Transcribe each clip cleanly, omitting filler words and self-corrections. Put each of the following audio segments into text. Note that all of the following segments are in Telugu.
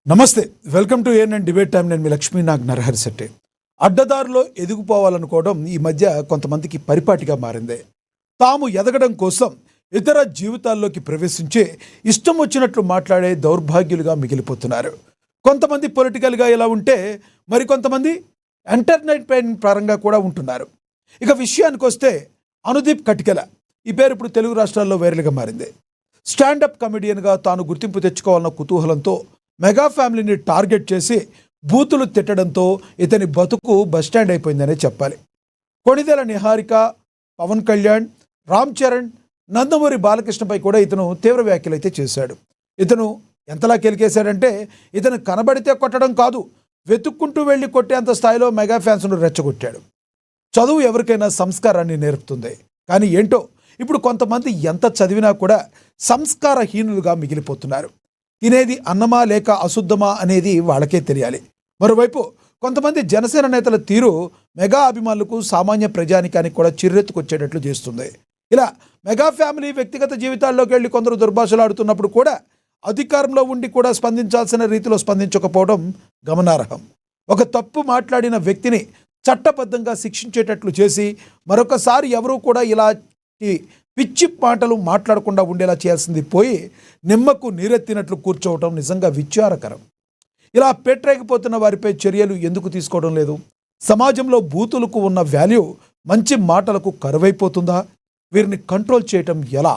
నమస్తే, welcome to ANN debate time. నేను మీ లక్ష్మీనాగ్ నరహరి శెట్టి. అడ్డదారిలో ఎదిగిపోవాలనుకోవడం ఈ మధ్య కొంతమందికి పరిపాటిగా మారింది. తాము ఎదగడం కోసం ఇతర జీవితాల్లోకి ప్రవేశించి ఇష్టం వచ్చినట్లు మాట్లాడే దౌర్భాగ్యులుగా మిగిలిపోతున్నారు. కొంతమంది పొలిటికల్గా ఇలా ఉంటే మరికొంతమంది ఎంటర్టైన్మెంట్ పరంగా కూడా ఉంటున్నారు. ఇక విషయానికి వస్తే అనుదీప్ కటికల ఈ పేరు ఇప్పుడు తెలుగు రాష్ట్రాల్లో వైరల్గా మారింది. స్టాండప్ కమెడియన్గా తాను గుర్తింపు తెచ్చుకోవాలన్న కుతూహలంతో మెగా ఫ్యామిలీని టార్గెట్ చేసి బూతులు తిట్టడంతో ఇతని బతుకు బస్టాండ్ అయిపోయిందనే చెప్పాలి. కొణిదెల నిహారిక, పవన్ కళ్యాణ్, రామ్ చరణ్, నందమూరి బాలకృష్ణపై కూడా ఇతను తీవ్ర వ్యాఖ్యలు అయితే చేశాడు. ఇతను ఎంతలా కెలికేశాడంటే ఇతను కనబడితే కొట్టడం కాదు, వెతుక్కుంటూ వెళ్ళి కొట్టేంత స్థాయిలో మెగా ఫ్యాన్స్ను రెచ్చగొట్టాడు. చదువు ఎవరికైనా సంస్కారాన్ని నేర్పుతుంది, కానీ ఏంటో ఇప్పుడు కొంతమంది ఎంత చదివినా కూడా సంస్కారహీనులుగా మిగిలిపోతున్నారు. తినేది అన్నమా లేక అశుద్ధమా అనేది వాళ్ళకే తెలియాలి. మరోవైపు కొంతమంది జనసేన నేతల తీరు మెగా అభిమానులకు, సామాన్య ప్రజానికానికి కూడా చిర్రెత్తుకొచ్చేటట్లు చేస్తుంది. ఇలా మెగా ఫ్యామిలీ వ్యక్తిగత జీవితాల్లోకి వెళ్ళి కొందరు దుర్భాషలాడుతున్నప్పుడు కూడా అధికారంలో ఉండి కూడా స్పందించాల్సిన రీతిలో స్పందించకపోవడం గమనార్హం. ఒక తప్పు మాట్లాడిన వ్యక్తిని చట్టబద్ధంగా శిక్షించేటట్లు చేసి మరొకసారి ఎవరూ కూడా ఇలాంటి పిచ్చి మాటలు మాట్లాడకుండా ఉండేలా చేయాల్సింది పోయి నిమ్మకు నీరెత్తినట్లు కూర్చోవటం నిజంగా విచారకరం. ఇలా పెట్టరేకపోతున్న వారిపై చర్యలు ఎందుకు తీసుకోవడం లేదు? సమాజంలో బూతులకు ఉన్న వాల్యూ మంచి మాటలకు కరువైపోతుందా? వీరిని కంట్రోల్ చేయటం ఎలా?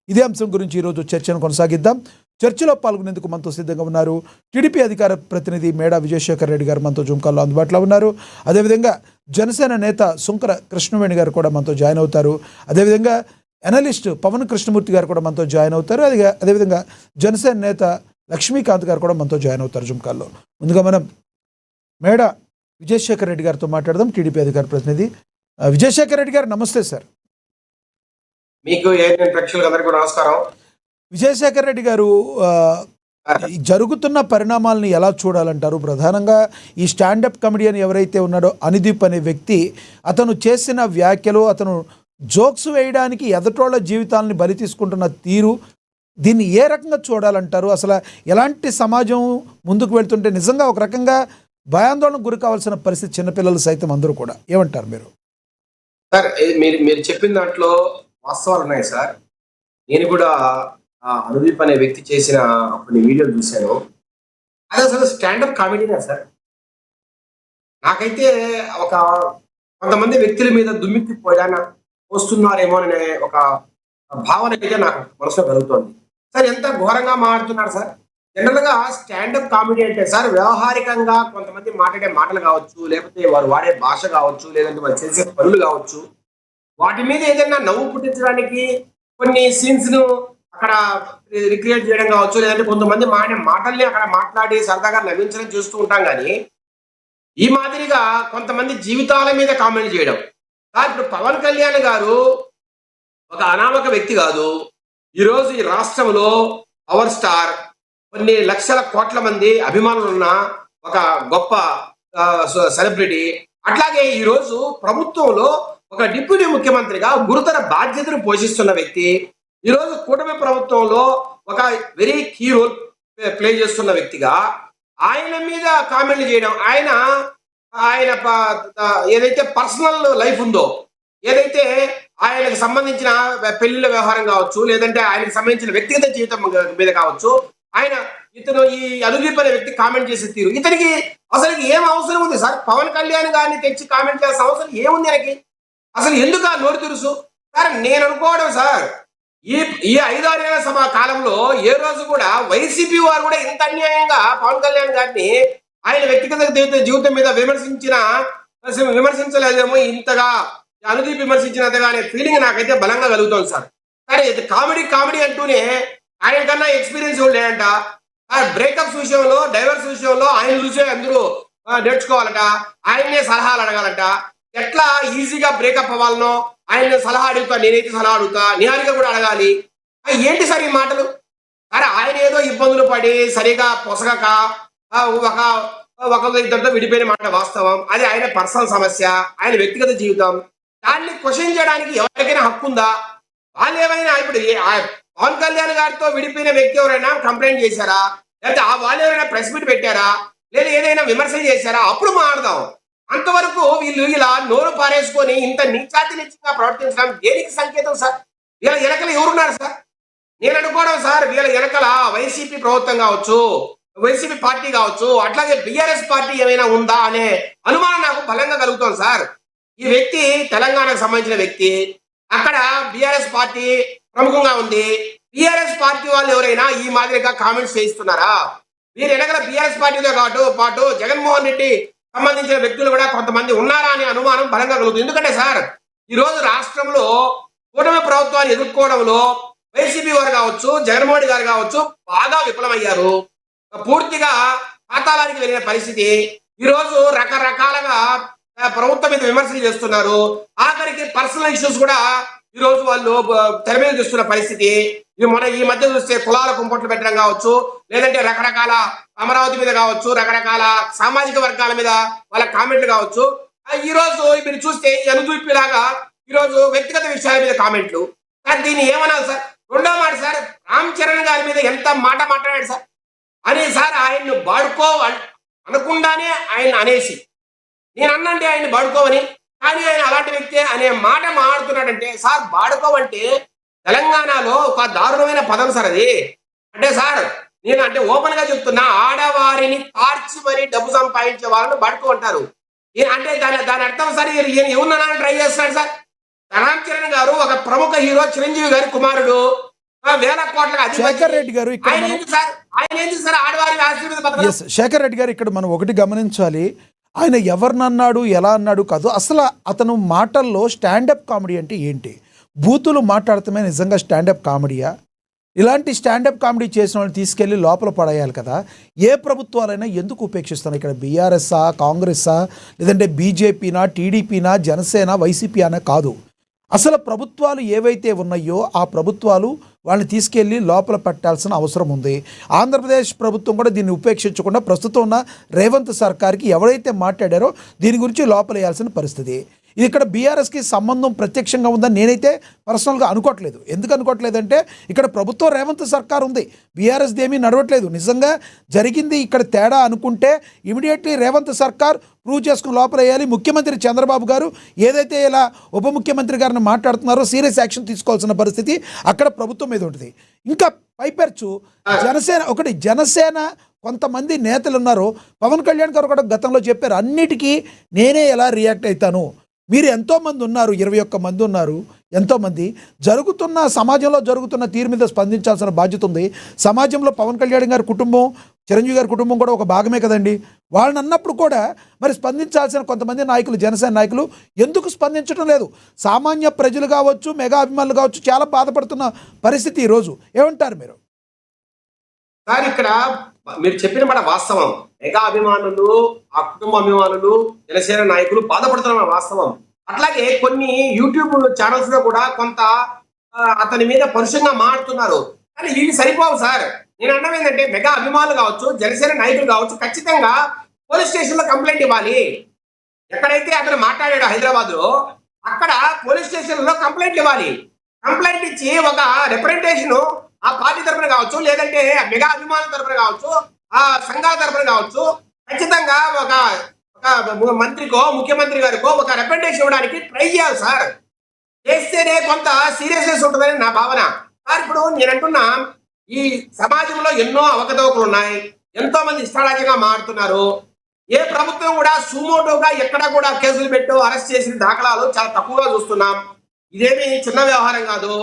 ఇదే అంశం గురించి ఈరోజు చర్చను కొనసాగిద్దాం. చర్చలో పాల్గొనేందుకు మనతో సిద్ధంగా ఉన్నారు టీడీపీ అధికార ప్రతినిధి మేడా విజయశేఖర్ రెడ్డి గారు మనతో జూమ్ కాల్లో అందుబాటులో ఉన్నారు. అదేవిధంగా జనసేన నేత సుంకర కృష్ణవేణి గారు కూడా మనతో జాయిన్ అవుతారు. అదేవిధంగా అనలిస్ట్ పవన్ కృష్ణమూర్తి గారు కూడా మనతో జాయిన్ అవుతారు. అదేవిధంగా జనసేన నేత లక్ష్మీకాంత్ గారు కూడా మనతో జాయిన్ అవుతారు జూమ్ కాల్లో. ముందుగా మనం మేడా విజయశేఖర్ రెడ్డి గారితో మాట్లాడదాం, టీడీపీ అధికార ప్రతినిధి. విజయశేఖర్ రెడ్డి గారు నమస్తే సార్. మీకు ప్రేక్షకులందరికీ నమస్కారం. విజయశేఖర్ రెడ్డి గారు, జరుగుతున్న పరిణామాలను ఎలా చూడాలంటారు? ప్రధానంగా ఈ స్టాండప్ కమెడియన్ ఎవరైతే ఉన్నాడో అనుదీప్ అనే వ్యక్తి, అతను చేసిన వ్యాఖ్యలు, అతను జోక్స్ వేయడానికి ఎదటోళ్ళ జీవితాలని బలి తీసుకుంటున్న తీరు, దీన్ని ఏ రకంగా చూడాలంటారు? అసలు ఎలాంటి సమాజం ముందుకు వెళ్తుంటే నిజంగా ఒక రకంగా భయాందోళనకు గురి కావాల్సిన పరిస్థితి చిన్నపిల్లలు సైతం అందరూ కూడా. ఏమంటారు మీరు? సార్, మీరు చెప్పిన దాంట్లో వాస్తవాలు ఉన్నాయి సార్. నేను కూడా అనుదీప్ అనే వ్యక్తి చేసిన కొన్ని వీడియోలు చూశాను. అది అసలు స్టాండప్ కామెడీనే సార్. నాకైతే ఒక కొంతమంది వ్యక్తుల మీద దుమ్మెత్తి వస్తున్నారేమో అనే ఒక భావన అయితే నాకు మనసులో కలుగుతోంది. సార్, ఎంత ఘోరంగా మాట్లాడుతున్నారు సార్. జనరల్ గా స్టాండప్ కామెడీ అంటే సార్, వ్యవహారికంగా కొంతమంది మాట్లాడే మాటలు కావచ్చు, లేకపోతే వారు వాడే భాష కావచ్చు, లేదంటే వారు చేసే పనులు కావచ్చు, వాటి మీద ఏదైనా నవ్వు పుట్టించడానికి కొన్ని సీన్స్ ను అక్కడ రిక్రియేట్ చేయడం కావచ్చు, లేదంటే కొంతమంది మాటల్ని అక్కడ మాట్లాడి సరదాగా నవ్వించడం చూస్తూ ఉంటాం. కానీ ఈ మాదిరిగా కొంతమంది జీవితాల మీద కామెంట్ చేయడం సార్. ఇప్పుడు పవన్ కళ్యాణ్ గారు ఒక అనామక వ్యక్తి కాదు. ఈరోజు ఈ రాష్ట్రంలో పవర్ స్టార్, కొన్ని లక్షల కోట్ల మంది అభిమానులు ఉన్న ఒక గొప్ప సెలబ్రిటీ. అట్లాగే ఈరోజు ప్రభుత్వంలో ఒక డిప్యూటీ ముఖ్యమంత్రిగా గురుతర బాధ్యతను పోషిస్తున్న వ్యక్తి. ఈరోజు కూటమి ప్రభుత్వంలో ఒక వెరీ కీ రోల్ ప్లే చేస్తున్న వ్యక్తిగా ఆయన మీద కామెంట్లు చేయడం, ఆయన ఏదైతే పర్సనల్ లైఫ్ ఉందో, ఏదైతే ఆయనకు సంబంధించిన పెళ్లిళ్ళ వ్యవహారం కావచ్చు, లేదంటే ఆయనకు సంబంధించిన వ్యక్తిగత జీవితం మీద కావచ్చు, ఇతను ఈ అనుదీప్ అనే వ్యక్తి కామెంట్ చేసే తీరు, ఇతనికి అసలు ఏం అవసరం ఉంది సార్? పవన్ కళ్యాణ్ గారిని తెచ్చి కామెంట్ చేయాల్సిన అవసరం ఏముంది ఆయనకి? అసలు ఎందుకు ఆ నోరు తెలుసు సార్? నేను అనుకోవడం సార్, ఈ 5-6 ఏళ్ల కాలంలో ఏ రోజు కూడా వైసీపీ వారు కూడా ఇంత అన్యాయంగా పవన్ కళ్యాణ్ గారిని ఆయన వ్యక్తిగత జీవితం మీద విమర్శించలేదేమో ఇంతగా అనుదీప్ విమర్శించినంతగా అనే ఫీలింగ్ నాకైతే బలంగా కలుగుతుంది సార్. సరే, కామెడీ అంటూనే ఆయన కన్నా ఎక్స్పీరియన్స్ లేదంట. బ్రేకప్స్ విషయంలో, డైవర్స్ విషయంలో ఆయన చూసే అందరూ నేర్చుకోవాలట, ఆయన్నే సలహాలు అడగాలంట. ఎట్లా ఈజీగా బ్రేకప్ అవ్వాలనో ఆయన సలహా అడుగుతా, నేనైతే సలహా అడుగుతా, నిహారిక కూడా అడగాలి. ఏంటి సార్ ఈ మాటలు? సరే, ఆయన ఏదో ఇబ్బందులు పడి సరిగా పొసగక ఒక ఇద్దరితో విడిపోయిన మాట వాస్తవం. అది ఆయన పర్సనల్ సమస్య, ఆయన వ్యక్తిగత జీవితం. దాన్ని క్వశ్చన్ చేయడానికి ఎవరికైనా హక్కు ఉందా? వాళ్ళు ఏమైనా ఇప్పుడు పవన్ కళ్యాణ్ గారితో విడిపోయిన వ్యక్తి ఎవరైనా కంప్లైంట్ చేశారా? లేకపోతే ఆ వాళ్ళు ఏదైనా ప్రెస్ మీట్ పెట్టారా, లేదా ఏదైనా విమర్శలు చేశారా, అప్పుడు మాట్లాడదాం. అంతవరకు వీళ్ళు ఇలా నోరు పారేసుకొని ఇంత నీచాతి నీచంగా ప్రవర్తించడం దేనికి సంకేతం సార్? వీళ్ళ వెనకల ఎవరున్నారు సార్? నేను అనుకోవడం సార్, వీళ్ళ వెనకల వైసీపీ ప్రభుత్వం కావచ్చు, వైసీపీ పార్టీ కావచ్చు, అట్లాగే బిఆర్ఎస్ పార్టీ ఏమైనా ఉందా అనే అనుమానం నాకు బలంగా కలుగుతుంది సార్. ఈ వ్యక్తి తెలంగాణకు సంబంధించిన వ్యక్తి, అక్కడ బిఆర్ఎస్ పార్టీ ప్రముఖంగా ఉంది. బిఆర్ఎస్ పార్టీ వాళ్ళు ఎవరైనా ఈ మాదిరిగా కామెంట్స్ చేయిస్తున్నారా? వీరి వెనకల బిఆర్ఎస్ పార్టీతో పాటు జగన్మోహన్ రెడ్డి సంబంధించిన వ్యక్తులు కూడా కొంతమంది ఉన్నారా అనే అనుమానం బలంగా కలుగుతుంది. ఎందుకంటే సార్, ఈ రోజు రాష్ట్రంలో కూటమి ప్రభుత్వాన్ని ఎదుర్కోవడంలో వైసీపీ వారు కావచ్చు, జగన్మోహన్ గారు కావచ్చు బాగా విఫలమయ్యారు. పూర్తిగా పాతాళానికి వెళ్ళిన పరిస్థితి. ఈ రోజు రకరకాలుగా ప్రభుత్వం మీద విమర్శలు చేస్తున్నారు. ఆఖరికి పర్సనల్ ఇష్యూస్ కూడా ఈ రోజు వాళ్ళు తెర మీద చూస్తున్న పరిస్థితి. ఈ మధ్య చూస్తే కులాల కుంపట్లు పెట్టడం కావచ్చు, లేదంటే రకరకాల అమరావతి మీద కావచ్చు, రకరకాల సామాజిక వర్గాల మీద వాళ్ళ కామెంట్లు కావచ్చు. ఈ రోజు మీరు చూస్తే అనుదూపిలాగా ఈ రోజు వ్యక్తిగత విషయాల మీద కామెంట్లు. సార్ దీన్ని ఏమనాలి సార్? రెండో మాట సార్, రామ్ చరణ్ గారి మీద ఎంత మాట మాట్లాడాడు సార్ అని సార్, ఆయన్ను బాడుకో అనకుండానే ఆయన అనేసి, నేను అన్నంటే ఆయన్ని బాడుకోవని, కానీ ఆయన అలాంటి వ్యక్తి అనే మాట మాట్లాడుతున్నాడంటే సార్, బాడుకోవంటే తెలంగాణలో ఒక దారుణమైన పదం సార్ అది. అంటే సార్, నేను అంటే ఓపెన్ గా చెప్తున్నా, ఆడవారిని తార్చి మరీ డబ్బు సంపాదించే వాళ్ళని బాడుకో అంటారు. అంటే దాని అర్థం సార్, ఈయన ఎవరినైనా ట్రై చేస్తాడు సార్. రామ్ చరణ్ గారు ఒక ప్రముఖ హీరో, చిరంజీవి గారి కుమారుడు, వేల కోట్ల శేఖర్ రెడ్డి గారు ఇక్కడ శేఖర్ రెడ్డి గారు ఇక్కడ మనం ఒకటి గమనించాలి, ఆయన ఎవరినన్నాడు ఎలా అన్నాడు కాదు, అసలు అతను మాటల్లో స్టాండప్ కామెడీ అంటే ఏంటి? బూతులు మాట్లాడటమే నిజంగా స్టాండప్ కామెడీయా? ఇలాంటి స్టాండప్ కామెడీ చేసిన వాళ్ళని తీసుకెళ్లి లోపల పడేయాలి కదా. ఏ ప్రభుత్వాలైనా ఎందుకు ఉపేక్షిస్తున్నాయి? ఇక్కడ బీఆర్ఎస్ఆ, కాంగ్రెస్సా, లేదంటే బీజేపీనా, టీడీపీనా, జనసేన, వైసీపీ అనే కాదు. అసలు ప్రభుత్వాలు ఏవైతే ఉన్నాయో ఆ ప్రభుత్వాలు వాళ్ళని తీసుకెళ్ళి లోపల పెట్టాల్సిన అవసరం ఉంది. ఆంధ్రప్రదేశ్ ప్రభుత్వం కూడా దీన్ని ఉపేక్షించకుండా ప్రస్తుతం ఉన్న రేవంత్ సర్కార్కి ఎవరైతే మాట్లాడారో దీని గురించి లోపలేయాల్సిన పరిస్థితి. ఇది ఇక్కడ బీఆర్ఎస్కి సంబంధం ప్రత్యక్షంగా ఉందని నేనైతే పర్సనల్గా అనుకోవట్లేదు. ఎందుకు అనుకోవట్లేదంటే ఇక్కడ ప్రభుత్వం రేవంత్ సర్కార్ ఉంది, బీఆర్ఎస్ది ఏమీ నడవట్లేదు. నిజంగా జరిగింది ఇక్కడ తేడా అనుకుంటే ఇమీడియట్లీ రేవంత్ సర్కార్ ప్రూవ్ చేసుకుని లోపలేయాలి. ముఖ్యమంత్రి చంద్రబాబు గారు ఏదైతే ఇలా ఉప ముఖ్యమంత్రి గారిని మాట్లాడుతున్నారో సీరియస్ యాక్షన్ తీసుకోవాల్సిన పరిస్థితి అక్కడ ప్రభుత్వం మీద ఉంటుంది. ఇంకా పైపెర్చు జనసేన కొంతమంది నేతలు ఉన్నారు. పవన్ కళ్యాణ్ గారు కూడా గతంలో చెప్పారు, అన్నిటికీ నేనే ఎలా రియాక్ట్ అవుతాను. మీరు ఎంతోమంది ఉన్నారు, 21 మంది ఉన్నారు, ఎంతోమంది జరుగుతున్న సమాజంలో జరుగుతున్న తీరు మీద స్పందించాల్సిన బాధ్యత ఉంది. సమాజంలో పవన్ కళ్యాణ్ గారి కుటుంబం, చిరంజీవి గారి కుటుంబం కూడా ఒక భాగమే కదండి. వాళ్ళని అన్నప్పుడు కూడా మరి స్పందించాల్సిన కొంతమంది నాయకులు, జనసేన నాయకులు ఎందుకు స్పందించడం లేదు? సామాన్య ప్రజలు కావచ్చు, మెగా అభిమానులు కావచ్చు చాలా బాధపడుతున్న పరిస్థితి ఈరోజు. ఏమంటారు మీరు? సార్ ఇక్కడ మీరు చెప్పిన మాట వాస్తవం. మెగా అభిమానులు, ఆ కుటుంబ అభిమానులు, జనసేన నాయకులు బాధపడుతున్న వాస్తవం. అట్లాగే కొన్ని యూట్యూబ్ ఛానల్స్ లో కూడా కొంత అతని మీద పరుషంగా మాట్లాడుతున్నారు. కానీ వీళ్ళు సరిపోవు సార్. నేను అన్నం ఏంటంటే, మెగా అభిమానులు కావచ్చు, జనసేన నాయకులు కావచ్చు, ఖచ్చితంగా పోలీస్ స్టేషన్ లో కంప్లైంట్ ఇవ్వాలి. ఎక్కడైతే అతను మాట్లాడాడు హైదరాబాద్ లో, అక్కడ పోలీస్ స్టేషన్ లో కంప్లైంట్ ఇవ్వాలి. కంప్లైంట్ ఇచ్చి ఒక రిప్రజెంటేషన్ ఆ పార్టీ తరఫున కావచ్చు, లేదంటే మెగా అభిమానుల తరఫున కావచ్చు, ఆ సంఘాల తరఫున కావచ్చు, ఖచ్చితంగా ఒక మంత్రికో, ముఖ్యమంత్రి గారికో ఒక రిప్రజెంటేషన్ ఇవ్వడానికి ట్రై చేయాలి సార్. చేస్తేనే కొంత సీరియస్నెస్ ఉంటుందని నా భావన. సార్ ఇప్పుడు నేను అంటున్నా, ఈ సమాజంలో ఎన్నో అవకతవకలు ఉన్నాయి, ఎంతో మంది ఇష్టారాజ్యంగా మారుతున్నారు. ఏ ప్రభుత్వం కూడా సుమోటోగా ఎక్కడ కూడా కేసులు పెట్టు అరెస్ట్ చేసిన దాఖలాలు చాలా తక్కువగా చూస్తున్నాం. ఇదేమి చిన్న వ్యవహారం కాదు.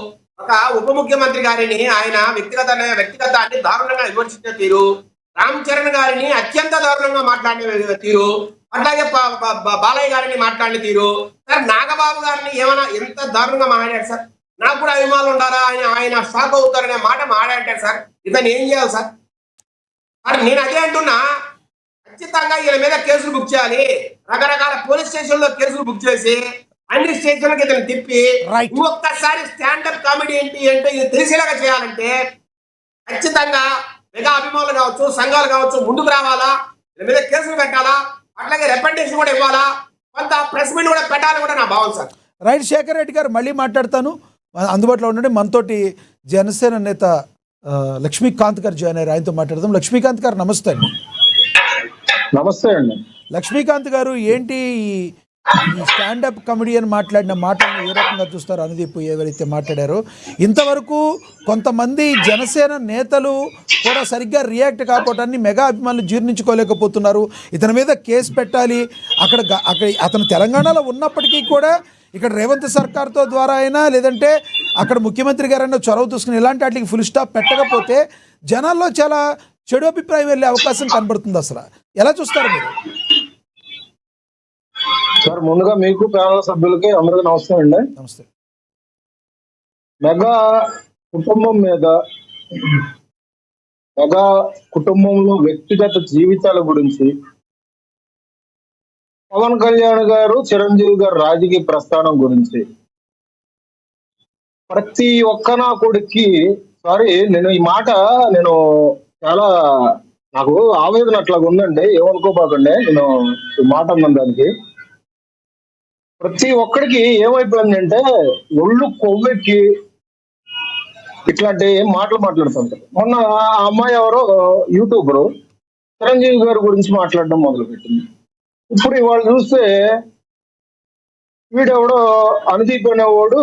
ఒక ఉప ముఖ్యమంత్రి గారిని ఆయన వ్యక్తిగతాన్ని దారుణంగా విమర్శించిన తీరు, రామ్ చరణ్ గారిని అత్యంత దారుణంగా మాట్లాడిన తీరు, అట్లాగే బాలయ్య గారిని మాట్లాడిన తీరు, సార్ నాగబాబు గారిని ఏమైనా ఎంత దారుణంగా మాట్లాడారు సార్. నాకు కూడా అభిమానులు ఉండారా, ఆయన షాక్ అవుతారనే మాట మాట్లాడారు సార్. ఇతను ఏం చేయాలి సార్? సార్ నేను అదే అంటున్నా, ఖచ్చితంగా ఈయన మీద కేసులు బుక్ చేయాలి. రకరకాల పోలీస్ స్టేషన్ లో కేసులు బుక్ చేసి అన్ని స్టేషన్లకి ఇతను తిప్పి ఒక్కసారి స్టాండప్ కామెడీ ఏంటి అంటే ఇది తెలిసేలాగా చేయాలంటే ఖచ్చితంగా మెగా అభిమానులు కావచ్చు, సంఘాలు కావచ్చు ముందుకు రావాలా, దీని మీద కేసులు పెట్టాలా, అట్లాగే రిప్రజెంటేషన్ కూడా ఇవ్వాలా, కొంత ప్రెస్ మీట్ కూడా పెట్టాలని కూడా నా భావన సార్. రైట్, శేఖర్ రెడ్డి గారు మళ్ళీ మాట్లాడతాను, అందుబాటులో ఉండండి. మనతోటి జనసేన నేత లక్ష్మీకాంత్ గారు జాయిన్ అయ్యారు, ఆయనతో మాట్లాడదాం. లక్ష్మీకాంత్ గారు నమస్తే అండి. నమస్తే అండి. లక్ష్మీకాంత్ గారు, ఏంటి ఈ స్టాండప్ కమెడియన్ మాట్లాడిన మాటలను ఏ రకంగా చూస్తారు? అనుదీప్ ఎవరైతే మాట్లాడారో, ఇంతవరకు కొంతమంది జనసేన నేతలు కూడా సరిగ్గా రియాక్ట్ కాకపోవటాన్ని మెగా అభిమానులు జీర్ణించుకోలేకపోతున్నారు. ఇతని మీద కేసు పెట్టాలి, అక్కడ అతను తెలంగాణలో ఉన్నప్పటికీ కూడా ఇక్కడ రేవంత్ సర్కార్తో ద్వారా అయినా, లేదంటే అక్కడ ముఖ్యమంత్రి గారైనా చొరవ తీసుకుని ఇలాంటి వాటికి ఫుల్ స్టాప్ పెట్టకపోతే జనాల్లో చాలా చెడు అభిప్రాయం వెళ్ళే అవకాశం కనబడుతుంది. అసలు ఎలా చూస్తారు మీరు? సార్, ముందుగా మీకు ప్యానల్ సభ్యులకి అందరికీ నమస్తే అండి. నమస్తే. మెగా కుటుంబం మీద, మెగా కుటుంబంలో వ్యక్తిగత జీవితాల గురించి, పవన్ కళ్యాణ్ గారు, చిరంజీవి గారు రాజకీయ ప్రస్థానం గురించి ప్రతి ఒక్క నా కొడుక్కి, నేను ఈ మాట చాలా నాకు ఆవేదన అట్లాగా ఉందండి, ఏమనుకోబాకండి నేను ఈ మాట అన్నాను. దానికి ప్రతి ఒక్కడికి ఏమైపోయిందంటే ఒళ్ళు కొవ్వెక్కి ఇట్లాంటి మాటలు మాట్లాడుతుంటారు. మొన్న ఆ అమ్మాయి ఎవరో యూట్యూబర్ చిరంజీవి గారి గురించి మాట్లాడడం మొదలుపెట్టింది. ఇప్పుడు ఇవాళ చూస్తే వీడెవడో అనుదీప్ అనేవాడు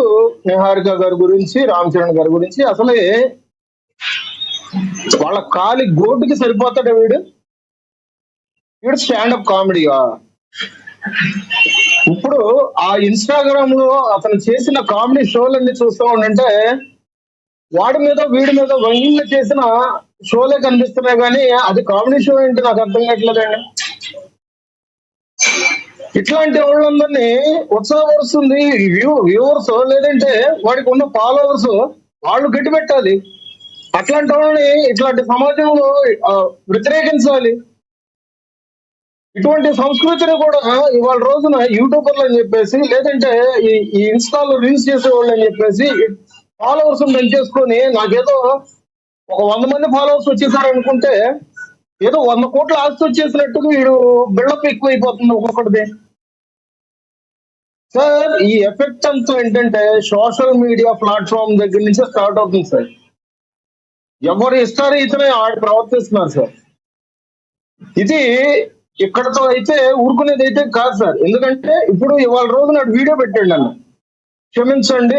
నిహారిక గారి గురించి, రామ్ చరణ్ గారి గురించి, అసలే వాళ్ళ కాలి గోటుకి సరిపోతాడు వీడు స్టాండప్ కామెడీగా. ఇప్పుడు ఆ ఇన్స్టాగ్రామ్ లో అతను చేసిన కామెడీ షోలన్నీ చూస్తా ఉండంటే వాడి మీద వీడి మీద వంగిళ్ళు చేసిన షోలే కనిపిస్తున్నాయి, కానీ అది కామెడీ షో ఏంటి నాకు అర్థం కావట్లేదండి. ఇట్లాంటి వాళ్ళందరినీ ఉత్సాహపరుస్తుంది వ్యూవర్స్, లేదంటే వాడికి ఉన్న ఫాలోవర్స్ వాళ్ళు గట్టి పెట్టాలి. అట్లాంటి వాళ్ళని ఇట్లాంటి సమాజంలో వ్యతిరేకించాలి. ఇటువంటి సంస్కృతిని కూడా ఇవాళ రోజున యూట్యూబర్లు అని చెప్పేసి, లేదంటే ఈ ఇన్స్టాలో రీల్స్ చేసేవాళ్ళు అని చెప్పేసి ఫాలోవర్స్ పెంచేసుకొని, నాకేదో ఒక 100 మంది ఫాలోవర్స్ వచ్చేసారు అనుకుంటే ఏదో 100 కోట్ల ఆస్తి వచ్చేసినట్టుగా వీడు బిల్డప్ ఎక్కువైపోతుంది ఒక్కొక్కటిది. సార్, ఈ ఎఫెక్ట్ అంతా ఏంటంటే సోషల్ మీడియా ప్లాట్ఫామ్ దగ్గర నుంచే స్టార్ట్ అవుతుంది సార్. ఎవరు ఇస్తారో ఇతనే ఆడు ప్రవర్తిస్తున్నారు సార్. ఇది ఇక్కడతో అయితే ఊరుకునేది అయితే కాదు సార్. ఎందుకంటే ఇప్పుడు ఇవాళ రోజు నాడు వీడియో పెట్టాడు, నన్ను క్షమించండి,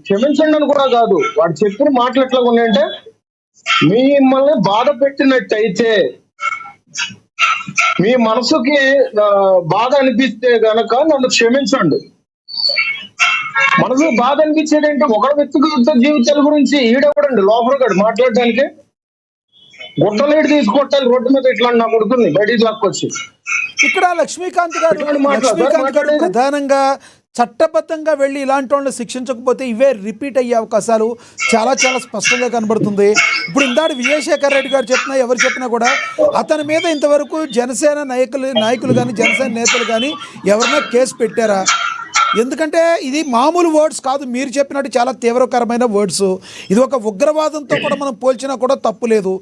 క్షమించండి అని కూడా కాదు, వాడు చెప్పిన మాటలు ఎట్లా ఉన్నాయంటే, మిమ్మల్ని బాధ పెట్టినట్టయితే, మీ మనసుకి బాధ అనిపిస్తే గనక నన్ను క్షమించండి. మనసు బాధ అనిపించేది ఏంటి? ఒకటి వ్యక్తిగత జీవితాల గురించి ఈడెవడండి లోపలగాడు మాట్లాడడానికి? గుడ్డలేడు తీసుకొట్టాలి రోడ్డు మీద ఇట్లా నా కొడుకుని బయటికి లాక్కొచ్చి. ఇక్కడ లక్ష్మీకాంత్ గారు ప్రధానంగా చట్టబద్ధంగా వెళ్ళి ఇలాంటి వాళ్ళని శిక్షించకపోతే ఇవే రిపీట్ అయ్యే అవకాశాలు చాలా చాలా స్పష్టంగా కనబడుతుంది. ఇప్పుడు ఇందాడు విజయశేఖర్ రెడ్డి గారు చెప్పినా, ఎవరు చెప్పినా కూడా అతని మీద ఇంతవరకు జనసేన నాయకులు కానీ, జనసేన నేతలు కానీ ఎవరైనా కేసు పెట్టారా? ఎందుకంటే ఇది మామూలు వర్డ్స్ కాదు, మీరు చెప్పినట్టు చాలా తీవ్రకరమైన వర్డ్స్. ఇది ఒక ఉగ్రవాదంతో కూడా మనం పోల్చినా కూడా తప్పు లేదు.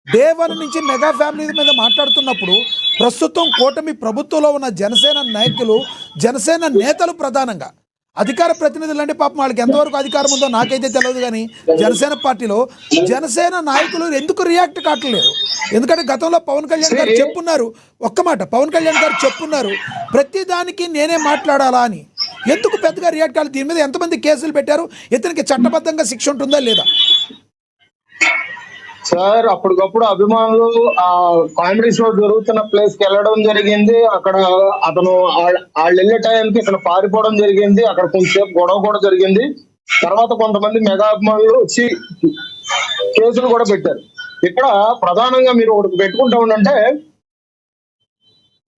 డే 1 నుంచి మెగా ఫ్యామిలీ మీద మాట్లాడుతున్నప్పుడు ప్రస్తుతం కూటమి ప్రభుత్వంలో ఉన్న జనసేన నాయకులు, జనసేన నేతలు ప్రధానంగా అధికార ప్రతినిధులు అంటే పాపం వాళ్ళకి ఎంతవరకు అధికారం ఉందో నాకైతే తెలియదు, కానీ జనసేన పార్టీలో జనసేన నాయకులు ఎందుకు రియాక్ట్ కావట్లేదు? ఎందుకంటే గతంలో పవన్ కళ్యాణ్ గారు చెప్పున్నారు, ఒక్క మాట పవన్ కళ్యాణ్ గారు చెప్పున్నారు, ప్రతి దానికి నేనే మాట్లాడాలా అని. ఎందుకు పెద్దగా రియాక్ట్ కావాలి? దీని మీద ఎంతమంది కేసులు పెట్టారు? ఇతనికి చట్టబద్ధంగా శిక్ష ఉంటుందా లేదా? సార్, అప్పటికప్పుడు అభిమానులు ఆ కామెడీ షో జరుగుతున్న ప్లేస్ కి వెళ్ళడం జరిగింది. అక్కడ అతను వాళ్ళు వెళ్ళే టైంకి ఇక్కడ పారిపోవడం జరిగింది. అక్కడ కొంచెంసేపు గొడవ కూడా జరిగింది. తర్వాత కొంతమంది మెగా అభిమానులు వచ్చి కేసులు కూడా పెట్టారు. ఇక్కడ ప్రధానంగా మీరు ఒకటి పెట్టుకుంటా ఉండంటే,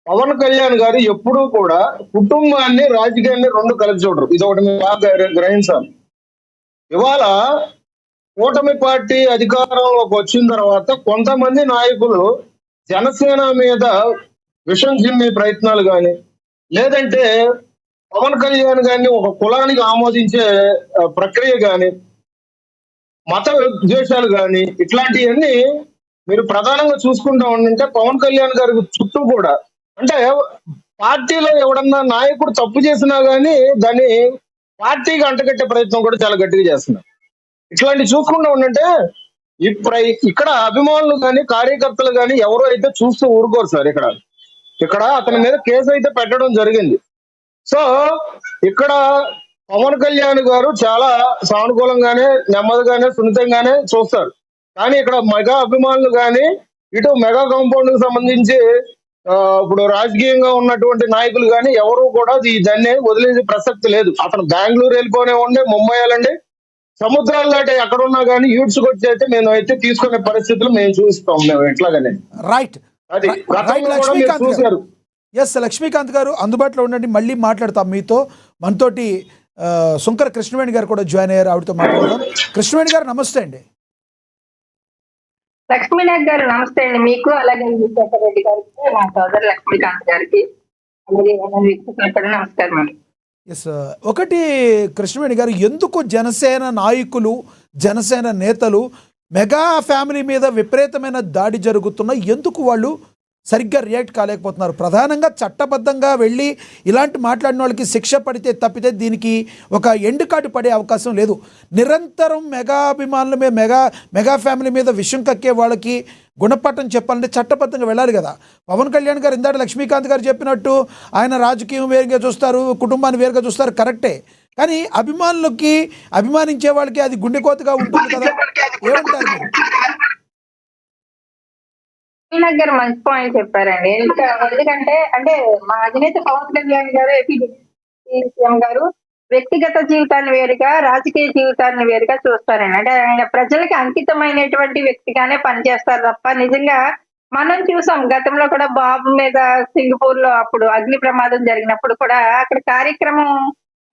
పవన్ కళ్యాణ్ గారు ఎప్పుడూ కూడా కుటుంబాన్ని, రాజకీయాన్ని రెండు కలిసి చూడరు. ఇది ఒకటి మీరు బాగా గ్రహించాలి. ఇవాళ కూటమి పార్టీ అధికారంలోకి వచ్చిన తర్వాత కొంతమంది నాయకులు జనసేన మీద విషం చిమ్మే ప్రయత్నాలు కానీ, లేదంటే పవన్ కళ్యాణ్ గారిని ఒక కులానికి ఆమోదించే ప్రక్రియ కానీ, మత ద్వేషాలు కానీ, ఇట్లాంటివన్నీ మీరు ప్రధానంగా చూసుకుంటా ఉండంటే పవన్ కళ్యాణ్ గారి చుట్టూ కూడా, అంటే పార్టీలో ఎవడన్నా నాయకుడు తప్పు చేసినా గానీ దాన్ని పార్టీకి అంటగట్టే ప్రయత్నం కూడా చాలా గట్టిగా చేస్తున్నారు. ఇట్లాంటి చూసుకుంటా ఉండంటే ఇక్కడ అభిమానులు కానీ కార్యకర్తలు కానీ ఎవరు అయితే చూస్తూ ఊరుకోరు సార్. ఇక్కడ అతని మీద కేసు అయితే పెట్టడం జరిగింది. సో ఇక్కడ పవన్ కళ్యాణ్ గారు చాలా సానుకూలంగానే, నెమ్మదిగానే, సున్నితంగానే చూస్తారు. కానీ ఇక్కడ మెగా అభిమానులు కానీ, ఇటు మెగా కాంపౌండ్ కు సంబంధించి ఇప్పుడు రాజకీయంగా ఉన్నటువంటి నాయకులు కానీ ఎవరు కూడా దాన్ని వదిలేసే ప్రసక్తి లేదు. అతను బెంగళూరు వెళ్ళిపోనివ్వండి, ముంబై వెళ్ళండి, సముద్రాలు దాటి ఎక్కడ ఉన్నా కానీ యూట్స్ వచ్చి అయితే మేము అయితే తీసుకునే పరిస్థితులు మేము చూస్తాం. మేము ఎట్లాగనే రైట్ అది రైట్ గతంలో కూడా మీరు లక్ష్మీకాంత్ గారు, చూశారు. ఎస్ లక్ష్మీకాంత్ గారు అందుబాటులో ఉండండి, మళ్ళీ మాట్లాడతాం మీతో. మనతోటి శంకర కృష్ణవేణి గారు కూడా జాయిన్ అయ్యారు, ఆవిడతో మాట్లాడదాం. కృష్ణవేణి గారు నమస్తే అండి. లక్ష్మీనాథ్ గారు నమస్తే అండి మీకు, అలాగే విజయశేఖర్ రెడ్డి గారికి, మా సోదరు లక్ష్మీకాంత్ గారికి, అలాగే వీక్షకులకు నమస్కారం అండి. ఎస్ ఒకటి కృష్ణవేణి గారు, ఎందుకు జనసేన నాయకులు, జనసేన నేతలు మెగా ఫ్యామిలీ మీద విపరీతమైన దాడి జరుగుతున్నా ఎందుకు వాళ్ళు సరిగ్గా రియాక్ట్ కాలేకపోతున్నారు? ప్రధానంగా చట్టబద్ధంగా వెళ్ళి ఇలాంటి మాట్లాడిన వాళ్ళకి శిక్ష పడితే తప్పితే దీనికి ఒక ఎండ్ కార్డు పడే అవకాశం లేదు. నిరంతరం మెగా అభిమానుల మీద, మెగా ఫ్యామిలీ మీద విషం కక్కే వాళ్ళకి గుణపాఠం చెప్పాలంటే చట్టబద్ధంగా వెళ్ళాలి కదా. పవన్ కళ్యాణ్ గారు ఇందాక లక్ష్మీకాంత్ గారు చెప్పినట్టు ఆయన రాజకీయం వేరుగా చూస్తారు, కుటుంబాన్ని వేరుగా చూస్తారు, కరెక్టే. కానీ అభిమానులకి, అభిమానించే వాళ్ళకి అది గుండెకోతగా ఉంటుంది కదా, ఏమంటారు మీరు? లక్ష్మీనాథ్ గారు మంచి పాయింట్ చెప్పారండి. ఎందుకంటే మా అధినేత పవన్ కళ్యాణ్ గారు, ఏపీ సీఎం గారు వ్యక్తిగత జీవితాన్ని వేరుగా, రాజకీయ జీవితాన్ని వేరుగా చూస్తారండి. అంటే ఆయన ప్రజలకి అంకితమైనటువంటి వ్యక్తిగానే పనిచేస్తారు తప్ప, నిజంగా మనం చూసాం గతంలో కూడా బాబు మీద సింగపూర్ లో అప్పుడు అగ్ని ప్రమాదం జరిగినప్పుడు కూడా అక్కడ కార్యక్రమం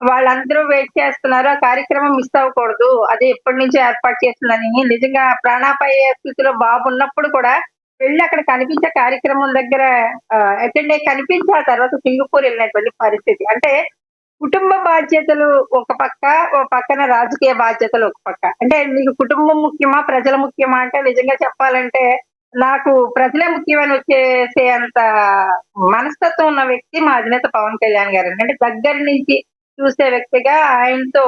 వాళ్ళందరూ వెయిట్ చేస్తున్నారు, ఆ కార్యక్రమం మిస్ అవ్వకూడదు, అది ఎప్పటి నుంచో ఏర్పాటు చేస్తుందని. నిజంగా ప్రాణాపాయ స్థితిలో బాబు ఉన్నప్పుడు కూడా వెళ్ళి అక్కడ కనిపించే కార్యక్రమం దగ్గర అటెండ్ అయ్యి కనిపించి ఆ తర్వాత సింగపూర్ వెళ్ళినటువంటి పరిస్థితి. అంటే కుటుంబ బాధ్యతలు ఒక పక్క, ఒక పక్కన రాజకీయ బాధ్యతలు ఒక పక్క. అంటే మీకు కుటుంబం ముఖ్యమా, ప్రజలు ముఖ్యమా అంటే నిజంగా చెప్పాలంటే నాకు ప్రజలే ముఖ్యమని వచ్చేసే అంత మనస్తత్వం ఉన్న వ్యక్తి మా అధినేత పవన్ కళ్యాణ్ గారు. అంటే దగ్గర నుంచి చూసే వ్యక్తిగా ఆయనతో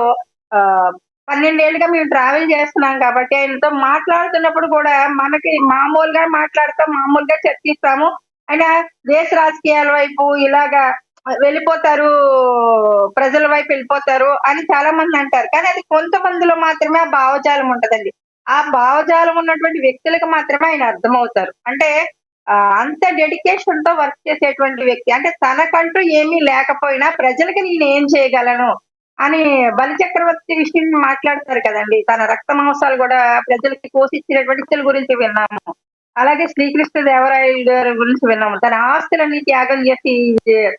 12 ఏళ్ళుగా మేము ట్రావెల్ చేస్తున్నాం కాబట్టి ఆయనతో మాట్లాడుతున్నప్పుడు కూడా మనకి మామూలుగా మాట్లాడతాం, మామూలుగా చర్చిస్తాము. ఆయన దేశ రాజకీయాల వైపు ఇలాగా వెళ్ళిపోతారు, ప్రజల వైపు వెళ్ళిపోతారు అని చాలా మంది అంటారు. కానీ అది కొంతమందిలో మాత్రమే ఆ భావజాలం ఉంటదండి. ఆ భావజాలం ఉన్నటువంటి వ్యక్తులకు మాత్రమే ఆయన అర్థమవుతారు. అంటే అంత డెడికేషన్ తో వర్క్ చేసేటువంటి వ్యక్తి. అంటే తనకంటూ ఏమీ లేకపోయినా ప్రజలకి నేను ఏం చేయగలను అని బలిచక్రవర్తి విషయం మాట్లాడతారు కదండి. తన రక్త మాంసాలు కూడా ప్రజలకి పోషించినటువంటి వ్యక్తుల గురించి విన్నాము. అలాగే శ్రీకృష్ణ దేవరాయలు గారి గురించి విన్నాము. తన ఆస్తులన్నీ త్యాగం చేసి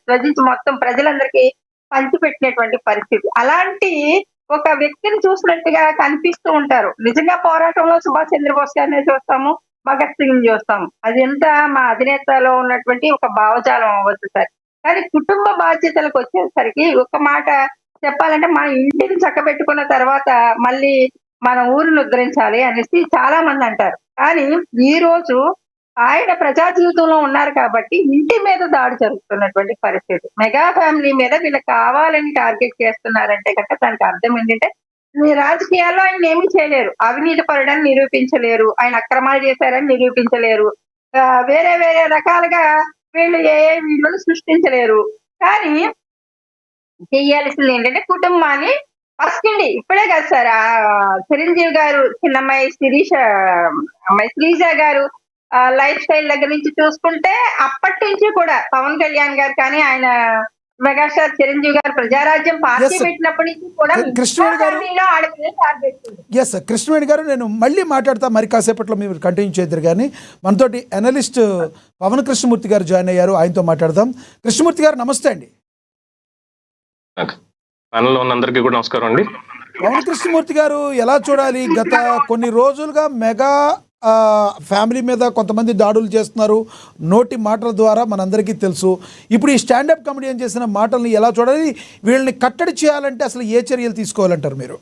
త్వజించి మొత్తం ప్రజలందరికీ పంచిపెట్టినటువంటి పరిస్థితి. అలాంటి ఒక వ్యక్తిని చూసినట్టుగా కనిపిస్తూ ఉంటారు. నిజంగా పోరాటంలో సుభాష్ చంద్రబోస్ గారిని చూస్తాము, భగత్ సింగ్ చూస్తాము. అది ఎంత మా అధినేతలో ఉన్నటువంటి ఒక భావజాలం అవ్వచ్చు సార్. కానీ కుటుంబ బాధ్యతలకు వచ్చేసరికి ఒక మాట చెప్పాలంటే, మన ఇంటిని చక్కబెట్టుకున్న తర్వాత మళ్ళీ మన ఊరిని ఉద్ధరించాలి అనేసి చాలా మంది అంటారు. కానీ ఈ రోజు ఆయన ప్రజా జీవితంలో ఉన్నారు కాబట్టి ఇంటి మీద దాడి జరుగుతున్నటువంటి పరిస్థితి. మెగా ఫ్యామిలీ మీద వీళ్ళు కావాలని టార్గెట్ చేస్తున్నారంటే కనుక దానికి అర్థం ఏంటంటే, ఈ రాజకీయాల్లో ఆయన ఏమీ చేయలేరు, అవినీతి పరుడని నిరూపించలేరు, ఆయన అక్రమాలు చేశారని నిరూపించలేరు, వేరే వేరే రకాలుగా వీళ్ళు ఏ వీళ్ళని సృష్టించలేరు. కానీ చేయాల్సింది ఏంటంటే కుటుంబాన్ని ఫస్ట్ అండి. ఇప్పుడే కదా సార్ చిరంజీవి గారు చిన్నమ్మాయి అమ్మాయి శ్రీజ గారు లైఫ్ స్టైల్ దగ్గర నుంచి చూసుకుంటే అప్పటి నుంచి కూడా పవన్ కళ్యాణ్ గారు కానీ ఆయన మెగాస్టార్ చిరంజీవి గారు ప్రజారాజ్యం పార్టీ పెట్టినప్పటి నుంచి కూడా ఎస్ కృష్ణవేణి గారు, నేను మళ్ళీ మాట్లాడతా మరి కాసేపట్లో మీరు కంటిన్యూ చేద్దరు. కానీ మనతోటి అనలిస్ట్ పవన్ కృష్ణమూర్తి గారు జాయిన్ అయ్యారు, ఆయనతో మాట్లాడదాం. కృష్ణమూర్తి గారు నమస్తే అండి. ప్యానెల్లో ఉన్న అందరికీ కూడా నమస్కారం అండి. పవన్ కృష్ణమూర్తి గారు, ఎలా చూడాలి? గత కొన్ని రోజులుగా మెగా ఫ్యామిలీ మీద కొంతమంది దాడులు చేస్తున్నారు, నోటి మాటల ద్వారా మనందరికీ తెలుసు. ఇప్పుడు ఈ స్టాండప్ కమెడియన్ చేసిన మాటల్ని ఎలా చూడాలి? వీళ్ళని కట్టడి చేయాలంటే అసలు ఏ చర్యలు తీసుకోవాలంటారు మీరు?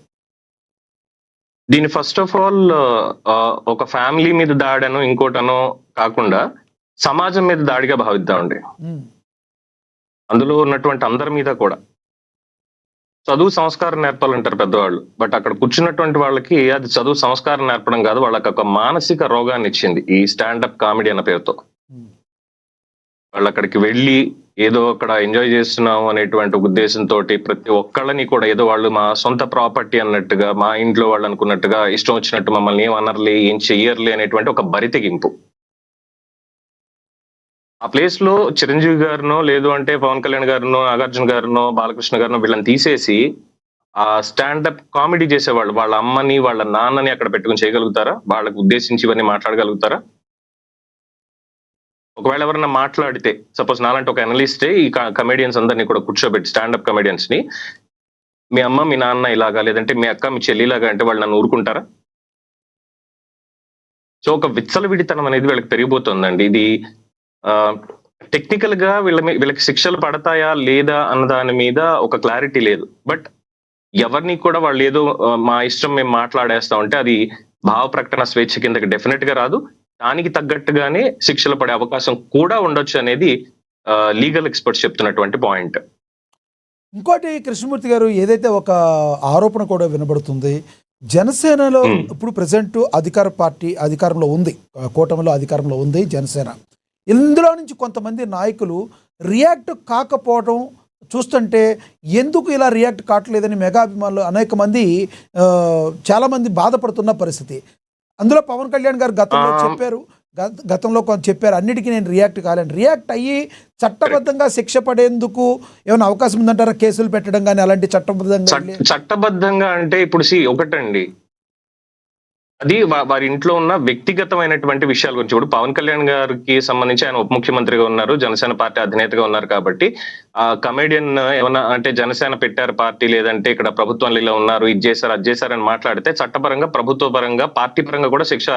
దీన్ని ఫస్ట్ ఆఫ్ ఆల్ ఒక ఫ్యామిలీ మీద దాడనో ఇంకోటనో కాకుండా సమాజం మీద దాడిగా భావిద్దామండి. అందులో ఉన్నటువంటి అందరి మీద కూడా. చదువు సంస్కారం నేర్పాలంటారు పెద్దవాళ్ళు. బట్ అక్కడ కూర్చున్నటువంటి వాళ్ళకి అది చదువు సంస్కారం నేర్పడం కాదు, వాళ్ళకి ఒక మానసిక రోగాన్ని ఇచ్చింది ఈ స్టాండప్ కామెడీ అన్న పేరుతో. వాళ్ళు అక్కడికి వెళ్ళి ఏదో అక్కడ ఎంజాయ్ చేస్తున్నాం అనేటువంటి ఉద్దేశంతో ప్రతి ఒక్కళ్ళని కూడా ఏదో వాళ్ళు మా సొంత ప్రాపర్టీ అన్నట్టుగా, మా ఇంట్లో వాళ్ళు అనుకున్నట్టుగా ఇష్టం వచ్చినట్టు మమ్మల్ని ఏం అనర్లే, ఏం చెయ్యర్లే అనేటువంటి ఒక బరితెగింపు. ఆ ప్లేస్ లో చిరంజీవి గారినో, లేదు అంటే పవన్ కళ్యాణ్ గారినో, నాగార్జున గారినో, బాలకృష్ణ గారినో వీళ్ళని తీసేసి ఆ స్టాండప్ కామెడీ చేసేవాళ్ళు వాళ్ళ అమ్మని, వాళ్ళ నాన్నని అక్కడ పెట్టుకుని చేయగలుగుతారా? వాళ్ళకి ఉద్దేశించి ఇవన్నీ మాట్లాడగలుగుతారా? ఒకవేళ ఎవరన్నా మాట్లాడితే, సపోజ్ నాలంటే ఒక అనలిస్టే ఈ కమెడియన్స్ అందరినీ కూడా కూర్చోబెట్టి, స్టాండప్ కమెడియన్స్ ని, మీ అమ్మ మీ నాన్న ఇలాగా, లేదంటే మీ అక్క మీ చెల్లిలాగా అంటే వాళ్ళు నన్ను ఊరుకుంటారా? సో ఒక విచ్చలవిడితనం అనేది వీళ్ళకి పెరిగిపోతుందండి. ఇది టెక్నికల్ గా వీళ్ళకి శిక్షలు పడతాయా లేదా అన్న దాని మీద ఒక క్లారిటీ లేదు. బట్ ఎవరిని కూడా వాళ్ళు ఏదో మా ఇష్టం మేము మాట్లాడేస్తా ఉంటే అది భావ ప్రకటన స్వేచ్ఛ కిందకి డెఫినెట్ గా రాదు. దానికి తగ్గట్టుగానే శిక్షలు పడే అవకాశం కూడా ఉండొచ్చు అనేది లీగల్ ఎక్స్పర్ట్స్ చెప్తున్నటువంటి పాయింట్. ఇంకోటి కృష్ణమూర్తి గారు, ఏదైతే ఒక ఆరోపణ కూడా వినబడుతుంది, జనసేనలో ఇప్పుడు ప్రజెంట్ అధికార పార్టీ అధికారంలో ఉంది, కూటమిలో అధికారంలో ఉంది జనసేన. ఇందులో నుంచి కొంతమంది నాయకులు రియాక్ట్ కాకపోవడం చూస్తుంటే ఎందుకు ఇలా రియాక్ట్ కావట్లేదని మెగా అభిమానులు అనేక మంది చాలామంది బాధపడుతున్న పరిస్థితి. అందులో పవన్ కళ్యాణ్ గారు గతంలో కొంత చెప్పారు, అన్నిటికీ నేను రియాక్ట్ కాలేను. రియాక్ట్ అయ్యి చట్టబద్ధంగా శిక్ష పడేందుకు ఏమైనా అవకాశం ఉందంటారా? కేసులు పెట్టడం కానీ అలాంటి చట్టబద్ధంగా అంటే ఇప్పుడు ఒకటండి, అది వారి ఇంట్లో ఉన్న వ్యక్తిగతమైనటువంటి విషయాల గురించి. ఇప్పుడు పవన్ కళ్యాణ్ గారికి సంబంధించి ఆయన ఉప ముఖ్యమంత్రిగా ఉన్నారు, జనసేన పార్టీ అధినేతగా ఉన్నారు కాబట్టి ఆ కమెడియన్ ఏమన్నా అంటే జనసేన పెట్టారు పార్టీ, లేదంటే ఇక్కడ ప్రభుత్వంలో ఇలా ఉన్నారు, ఇది చేశారు అది చేశారు అని మాట్లాడితే చట్టపరంగా, ప్రభుత్వ పరంగా, పార్టీ పరంగా కూడా శిక్ష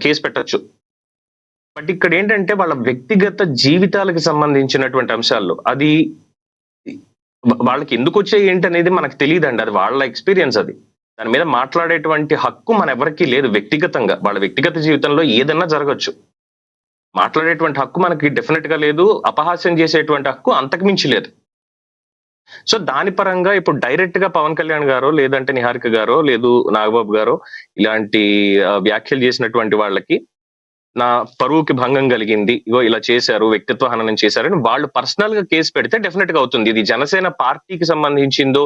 కేసు పెట్టచ్చు. బట్ ఇక్కడ ఏంటంటే వాళ్ళ వ్యక్తిగత జీవితాలకు సంబంధించినటువంటి అంశాల్లో అది వాళ్ళకి ఎందుకు వచ్చాయి ఏంటి అనేది మనకు తెలియదండి. అది వాళ్ళ ఎక్స్పీరియన్స్. అది దాని మీద మాట్లాడేటువంటి హక్కు మన ఎవరికీ లేదు. వ్యక్తిగతంగా వాళ్ళ వ్యక్తిగత జీవితంలో ఏదన్నా జరగచ్చు, మాట్లాడేటువంటి హక్కు మనకి డెఫినెట్ గా లేదు. అపహాస్యం చేసేటువంటి హక్కు అంతకు మించి లేదు. సో దాని పరంగా ఇప్పుడు డైరెక్ట్ గా పవన్ కళ్యాణ్ గారో, లేదంటే నిహారిక గారో, లేదు నాగబాబు గారో ఇలాంటి వ్యాఖ్యలు చేసినటువంటి వాళ్ళకి నా పరువుకి భంగం కలిగింది, ఇగో ఇలా చేశారు, వ్యక్తిత్వ హననం చేశారని వాళ్ళు పర్సనల్ గా కేసు పెడితే డెఫినెట్ గా అవుతుంది. ఇది జనసేన పార్టీకి సంబంధించిందో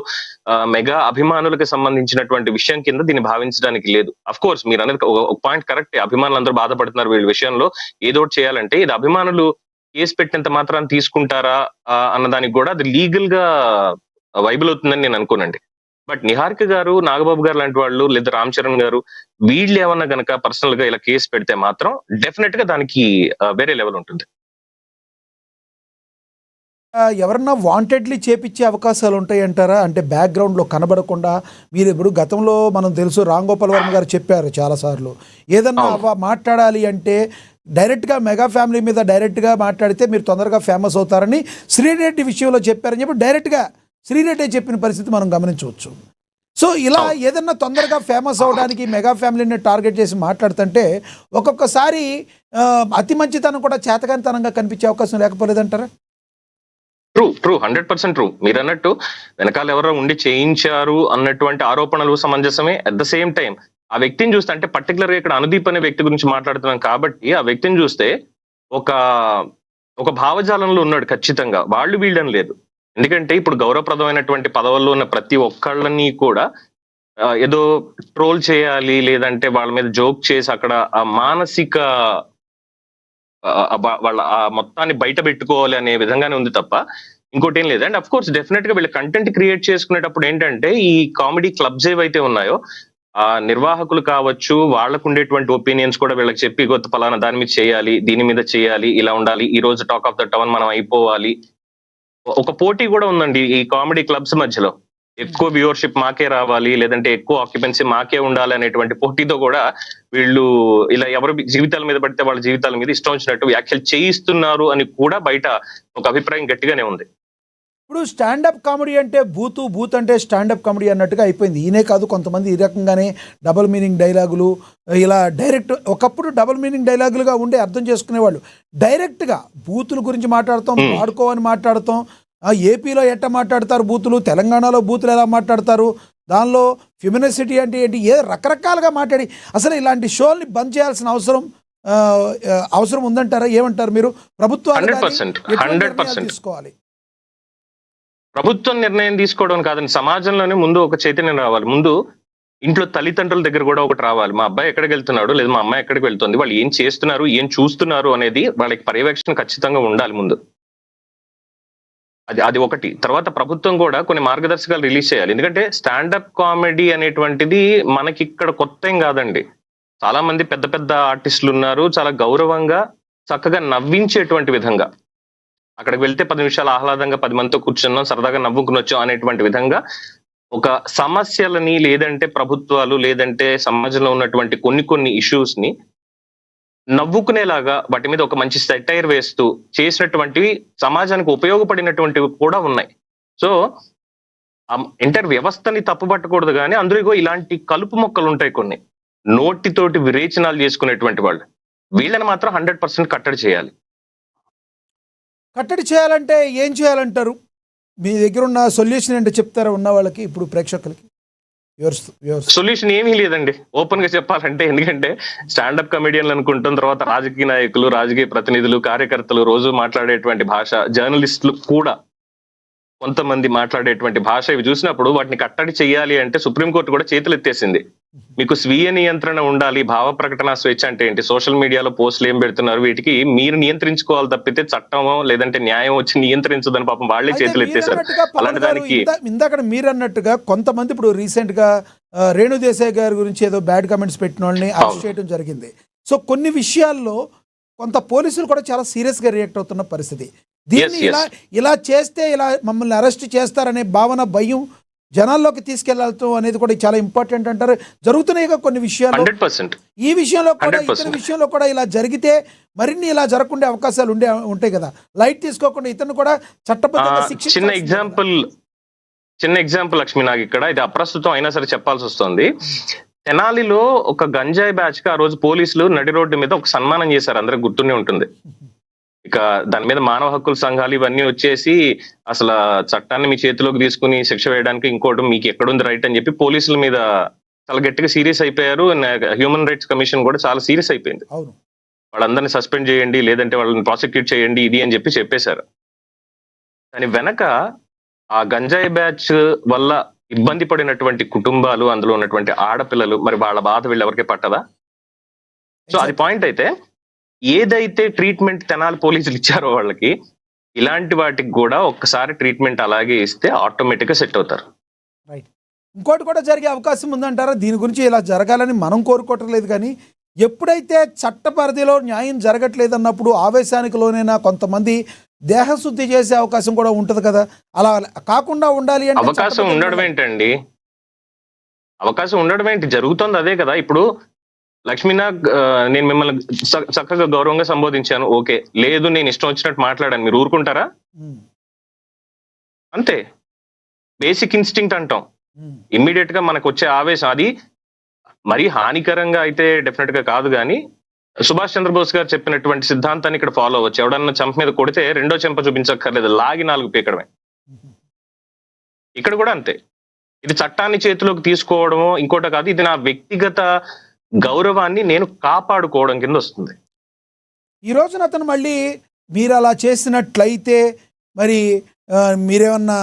మెగా అభిమానులకు సంబంధించినటువంటి విషయం కింద దీన్ని భావించడానికి లేదు. అఫ్ కోర్స్ మీరు అనేది ఒక పాయింట్ కరెక్ట్, అభిమానులు అందరూ బాధపడుతున్నారు వీళ్ళ విషయంలో, ఏదో చేయాలంటే ఇది అభిమానులు కేసు పెట్టినంత మాత్రాన్ని తీసుకుంటారా అన్నదానికి కూడా అది లీగల్ గా వైబుల్ అవుతుందని నేను అనుకోనండి. బట్ నిహారిక గారు, నాగబాబు గారు లాంటి వాళ్ళు, లేదా రామ్ చరణ్ గారు వీళ్ళు ఏమన్నా గనక పర్సనల్ గా ఇలా కేసు పెడితే మాత్రం డెఫినెట్ గా దానికి వేరే లెవెల్ ఉంటుంది. ఎవరన్నా వాంటెడ్లీ చేపించే అవకాశాలు ఉంటాయి అంటారా? అంటే బ్యాక్గ్రౌండ్ లో కనబడకుండా. మీరు ఇప్పుడు గతంలో మనం తెలుసు, రామ్ గోపాల్ వర్మ గారు చెప్పారు చాలాసార్లు, ఏదన్నా మాట్లాడాలి అంటే డైరెక్ట్గా మెగా ఫ్యామిలీ మీద డైరెక్ట్గా మాట్లాడితే మీరు తొందరగా ఫేమస్ అవుతారని శ్రీరెడ్డి విషయంలో చెప్పారని చెప్పి డైరెక్ట్గా శ్రీరెడ్డి చెప్పిన పరిస్థితి మనం గమనించవచ్చు. సో ఇలా ఏదన్నా తొందరగా ఫేమస్ అవడానికి మెగా ఫ్యామిలీని టార్గెట్ చేసి మాట్లాడుతుంటే ఒక్కొక్కసారి అతి మంచితనం కూడా చేతకానితనంగా కనిపించే అవకాశం లేకపోలేదంటారా? True 100% true. మీరు అన్నట్టు వెనకాల ఎవరో ఉండి చేయించారు అన్నటువంటి ఆరోపణలు సమంజసమే. అట్ ద సేమ్ టైం ఆ వ్యక్తిని చూస్తే, అంటే పర్టికులర్ గా ఇక్కడ అనుదీప్ అనే వ్యక్తి గురించి మాట్లాడుతున్నాం కాబట్టి ఆ వ్యక్తిని చూస్తే ఒక భావజాలంలో ఉన్నాడు ఖచ్చితంగా, వాళ్ళు వీళ్ళని లేదు. ఎందుకంటే ఇప్పుడు గౌరవప్రదమైనటువంటి పదవుల్లో ఉన్న ప్రతి ఒక్కళ్ళని కూడా ఏదో ట్రోల్ చేయాలి, లేదంటే వాళ్ళ మీద జోక్ చేసి అక్కడ ఆ మానసిక వాళ్ళ ఆ మొత్తాన్ని బయట పెట్టుకోవాలి అనే విధంగానే ఉంది తప్ప ఇంకోటి ఏం లేదు. అండ్ అఫ్ కోర్స్ డెఫినెట్ గా వీళ్ళ కంటెంట్ క్రియేట్ చేసుకునేటప్పుడు ఏంటంటే ఈ కామెడీ క్లబ్స్ ఏవైతే ఉన్నాయో ఆ నిర్వాహకులు కావచ్చు, వాళ్ళకు ఉండేటువంటి ఒపీనియన్స్ కూడా వీళ్ళకి చెప్పి కొత్త పలానా దాని మీద చేయాలి, దీని మీద చేయాలి, ఇలా ఉండాలి, ఈ రోజు టాక్ ఆఫ్ ద టౌన్ మనం అయిపోవాలి. ఒక పోటీ కూడా ఉందండి ఈ కామెడీ క్లబ్స్ మధ్యలో. ఎక్కువ వ్యూవర్షిప్ మాకే రావాలి, లేదంటే ఎక్కువ ఆక్యుపెన్సీ మాకే ఉండాలి అనేటువంటి పోటీతో కూడా వీళ్ళు ఇలా ఎవరు జీవితాల మీద పడితే వాళ్ళ జీవితాల మీద ఇష్టం వచ్చినట్టు వ్యాఖ్యలు చేయిస్తున్నారు అని కూడా బయట ఒక అభిప్రాయం గట్టిగానే ఉంది. ఇప్పుడు స్టాండప్ కామెడీ అంటే బూత్ అంటే స్టాండప్ కామెడీ అన్నట్టుగా అయిపోయింది. ఈయనే కాదు, కొంతమంది ఈ రకంగానే డబుల్ మీనింగ్ డైలాగులు ఇలా డైరెక్ట్, ఒకప్పుడు డబుల్ మీనింగ్ డైలాగులుగా ఉండే అర్థం చేసుకునేవాళ్ళు, డైరెక్ట్గా బూతుల గురించి మాట్లాడతాం, వాడుకోవని మాట్లాడతాం, ఏపీలో ఎట్ట మాట్లాడతారు బూతులు, తెలంగాణలో బూతులు ఎలా మాట్లాడతారు, దానిలో ఫెమినిసిటీ అంటే ఏంటి, రకరకాలుగా మాట్లాడి అసలు ఇలాంటి షోల్ని బంద్ చేయాల్సిన అవసరం ఉందంటారా? ఏమంటారు మీరు? ప్రభుత్వాలు 100% తీసుకోవాలి. ప్రభుత్వం నిర్ణయం తీసుకోవడం కాదండి, సమాజంలోనే ముందు ఒక చైతన్యం రావాలి. ముందు ఇంట్లో తల్లిదండ్రుల దగ్గర కూడా ఒకటి రావాలి. మా అబ్బాయి ఎక్కడికి వెళ్తున్నాడు, లేదా మా అమ్మాయి ఎక్కడికి వెళ్తుంది, వాళ్ళు ఏం చేస్తున్నారు, ఏం చూస్తున్నారు అనేది వాళ్ళకి పర్యవేక్షణ ఖచ్చితంగా ఉండాలి ముందు. అది ఒకటి. తర్వాత ప్రభుత్వం కూడా కొన్ని మార్గదర్శకాలు రిలీజ్ చేయాలి. ఎందుకంటే స్టాండప్ కామెడీ అనేటువంటిది మనకి ఇక్కడ కొత్త ఏం కాదండి. చాలా మంది పెద్ద పెద్ద ఆర్టిస్టులు ఉన్నారు, చాలా గౌరవంగా చక్కగా నవ్వించేటువంటి విధంగా, అక్కడికి వెళ్తే 10 నిమిషాలు ఆహ్లాదంగా 10 మందితో కూర్చున్నాం, సరదాగా నవ్వుకునొచ్చాం అనేటువంటి విధంగా ఒక సమస్యలని, లేదంటే ప్రభుత్వాలు, లేదంటే సమాజంలో ఉన్నటువంటి కొన్ని ఇష్యూస్ ని నవ్వుకునేలాగా వాటి మీద ఒక మంచి సెటైర్ వేస్తూ చేసినటువంటివి సమాజానికి ఉపయోగపడినటువంటివి కూడా ఉన్నాయి. సో ఎంటైర్ వ్యవస్థని తప్పుపట్టకూడదు, కానీ అందులో ఇలాంటి కలుపు మొక్కలు ఉంటాయి కొన్ని, నోటితోటి విరేచనాలు చేసుకునేటువంటి వాళ్ళు, వీళ్ళని మాత్రం 100% కట్టడి చేయాలి. కట్టడి చేయాలంటే ఏం చేయాలంటారు? మీ దగ్గర ఉన్న సొల్యూషన్ అంటే చెప్తారా ఉన్న వాళ్ళకి, ఇప్పుడు ప్రేక్షకులకి? సొల్యూషన్ ఏమీ లేదండి, ఓపెన్ గా చెప్పాలంటే. ఎందుకంటే స్టాండప్ కమెడియన్లు అనుకుంటున్న తర్వాత రాజకీయ నాయకులు, రాజకీయ ప్రతినిధులు, కార్యకర్తలు రోజు మాట్లాడేటువంటి భాష, జర్నలిస్టులు కూడా కొంతమంది మాట్లాడేటువంటి భాష, ఇవి చూసినప్పుడు వాటిని కట్టడి చేయాలి అంటే సుప్రీంకోర్టు కూడా చేతులు ఎత్తేసింది. మీకు స్వీయ నియంత్రణ ఉండాలి. భావ ప్రకటన స్వేచ్ఛ అంటే ఏంటి, సోషల్ మీడియాలో పోస్టులు ఏం పెడుతున్నారు, వీటికి మీరు నియంత్రించుకోవాలి తప్పితే చట్టమో లేదంటే న్యాయం వచ్చి నియంత్రించదని పాపం వాళ్లే చేతులు ఎత్తేసారు. అలాంటి దానికి ఇందాక మీరు అన్నట్టుగా కొంతమంది ఇప్పుడు రీసెంట్ గా రేణు దేశాయ్ గారి గురించి ఏదో బ్యాడ్ కమెంట్స్ పెట్టిన వాళ్ళని అరెస్ట్ చేయడం జరిగింది. సో కొన్ని విషయాల్లో కొంత పోలీసులు కూడా చాలా సీరియస్ గా రియాక్ట్ అవుతున్న పరిస్థితి. దీన్ని ఇలా చేస్తే ఇలా మమ్మల్ని అరెస్ట్ చేస్తారనే భావన, భయం జనాల్లోకి తీసుకెళ్లాలతో అనేది కూడా చాలా ఇంపార్టెంట్ అంటారు. జరుగుతున్నాయి కొన్ని విషయాలు. 100% ఈ విషయంలో కూడా, ఇతర విషయంలో కూడా ఇలా జరిగితే మరిన్ని ఇలా జరగకుండా అవకాశాలు ఉంటాయి కదా. లైట్ తీసుకోకుండా ఇతను కూడా చట్టబద్ధంగా శిక్ష. చిన్న ఎగ్జాంపుల్ లక్ష్మి, నాకు ఇక్కడ ఇది అప్రస్తుతం అయినా సరే చెప్పాల్సి వస్తుంది. తెనాలిలో ఒక గంజాయి బ్యాచ్ కి ఆ రోజు పోలీసులు నడి రోడ్డు మీద ఒక సన్మానం చేశారు, అందరికి గుర్తునే ఉంటుంది. ఇక దాని మీద మానవ హక్కుల సంఘాలు ఇవన్నీ వచ్చేసి అసలు చట్టాన్ని మీ చేతిలోకి తీసుకుని శిక్ష వేయడానికి ఇంకోటి మీకు ఎక్కడుంది రైట్ అని చెప్పి పోలీసుల మీద చాలా గట్టిగా సీరియస్ అయిపోయారు. హ్యూమన్ రైట్స్ కమిషన్ కూడా చాలా సీరియస్ అయిపోయింది. వాళ్ళందరినీ సస్పెండ్ చేయండి, లేదంటే వాళ్ళని ప్రాసిక్యూట్ చేయండి, ఇది అని చెప్పేశారు. దాని వెనక ఆ గంజాయి బ్యాచ్ వల్ల ఇబ్బంది పడినటువంటి కుటుంబాలు, అందులో ఉన్నటువంటి ఆడపిల్లలు, మరి వాళ్ళ బాధ వీళ్ళు ఎవరికి పట్టదా? సో అది పాయింట్. అయితే ఏదైతే ట్రీట్మెంట్ తెనాలి పోలీసులు ఇచ్చారో వాళ్ళకి, ఇలాంటి వాటికి కూడా ఒక్కసారి ట్రీట్మెంట్ అలాగే ఇస్తే ఆటోమేటిక్ గా సెట్ అవుతారు. రైట్. ఇంకోటి కూడా జరిగే అవకాశం ఉందంటారా? దీని గురించి ఇలా జరగాలని మనం కోరుకోవటం లేదు, కానీ ఎప్పుడైతే చట్ట పరిధిలో న్యాయం జరగట్లేదు అన్నప్పుడు ఆవేశానికి లోనైనా కొంతమంది దేహశుద్ధి చేసే అవకాశం కూడా ఉంటది కదా. అలా కాకుండా ఉండాలి అంటే అవకాశం ఉండడం ఏంటండి? అవకాశం ఉండడం ఏంటి? జరుగుతుంది అదే కదా. ఇప్పుడు లక్ష్మీనాగ్, నేను మిమ్మల్ని చక్కగా గౌరవంగా సంబోధించాను, ఓకే. లేదు నేను ఇష్టం వచ్చినట్టు మాట్లాడాను, మీరు ఊరుకుంటారా? అంతే, బేసిక్ ఇన్స్టింక్ట్ అంటాం. ఇమ్మీడియట్ గా మనకు వచ్చే ఆవేశం అది మరీ హానికరంగా అయితే డెఫినెట్ గా కాదు, కానీ సుభాష్ చంద్రబోస్ గారు చెప్పినటువంటి సిద్ధాంతాన్ని ఇక్కడ ఫాలో అవ్వచ్చు. ఎవడన్నా చెంప మీద కొడితే రెండో చెంప చూపించక్కర్లేదు, లాగి 4 పీకడమే. ఇక్కడ కూడా అంతే. ఇది చట్టాన్ని చేతిలోకి తీసుకోవడమో ఇంకోట కాదు, ఇది నా వ్యక్తిగత గౌరవాన్ని నేను కాపాడుకోవడం కింద వస్తుంది. ఈ రోజున అతను మళ్ళీ మీరు అలా చేసినట్లయితే మరి మీరేమన్నా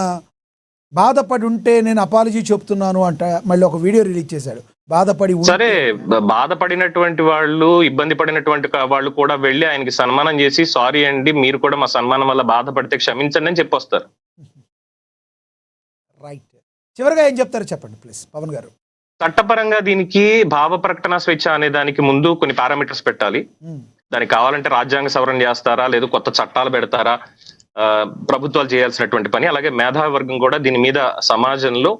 బాధపడి ఉంటే నేను అపాలజీ చెప్తున్నాను అంట మళ్ళీ ఒక వీడియో రిలీజ్ చేశాడు. బాధపడి సరే, బాధపడినటువంటి వాళ్ళు, ఇబ్బంది పడినటువంటి వాళ్ళు కూడా వెళ్ళి ఆయనకి సన్మానం చేసి, సారీ అండి మీరు కూడా మా సన్మానం వల్ల బాధపడితే క్షమించండి అని చెప్పొస్తారు. రైట్. చివరిగా ఏం చెప్తారో చెప్పండి ప్లీజ్ పవన్ గారు. చట్టపరంగా దీనికి భావ ప్రకటన స్వేచ్ఛ అనే దానికి ముందు కొన్ని పారామీటర్స్ పెట్టాలి. దానికి కావాలంటే రాజ్యాంగ సవరణ చేస్తారా, లేదు కొత్త చట్టాలు పెడతారా, ప్రభుత్వాలు చేయాల్సినటువంటి పని. అలాగే మేధావి వర్గం కూడా దీని మీద సమాజంలో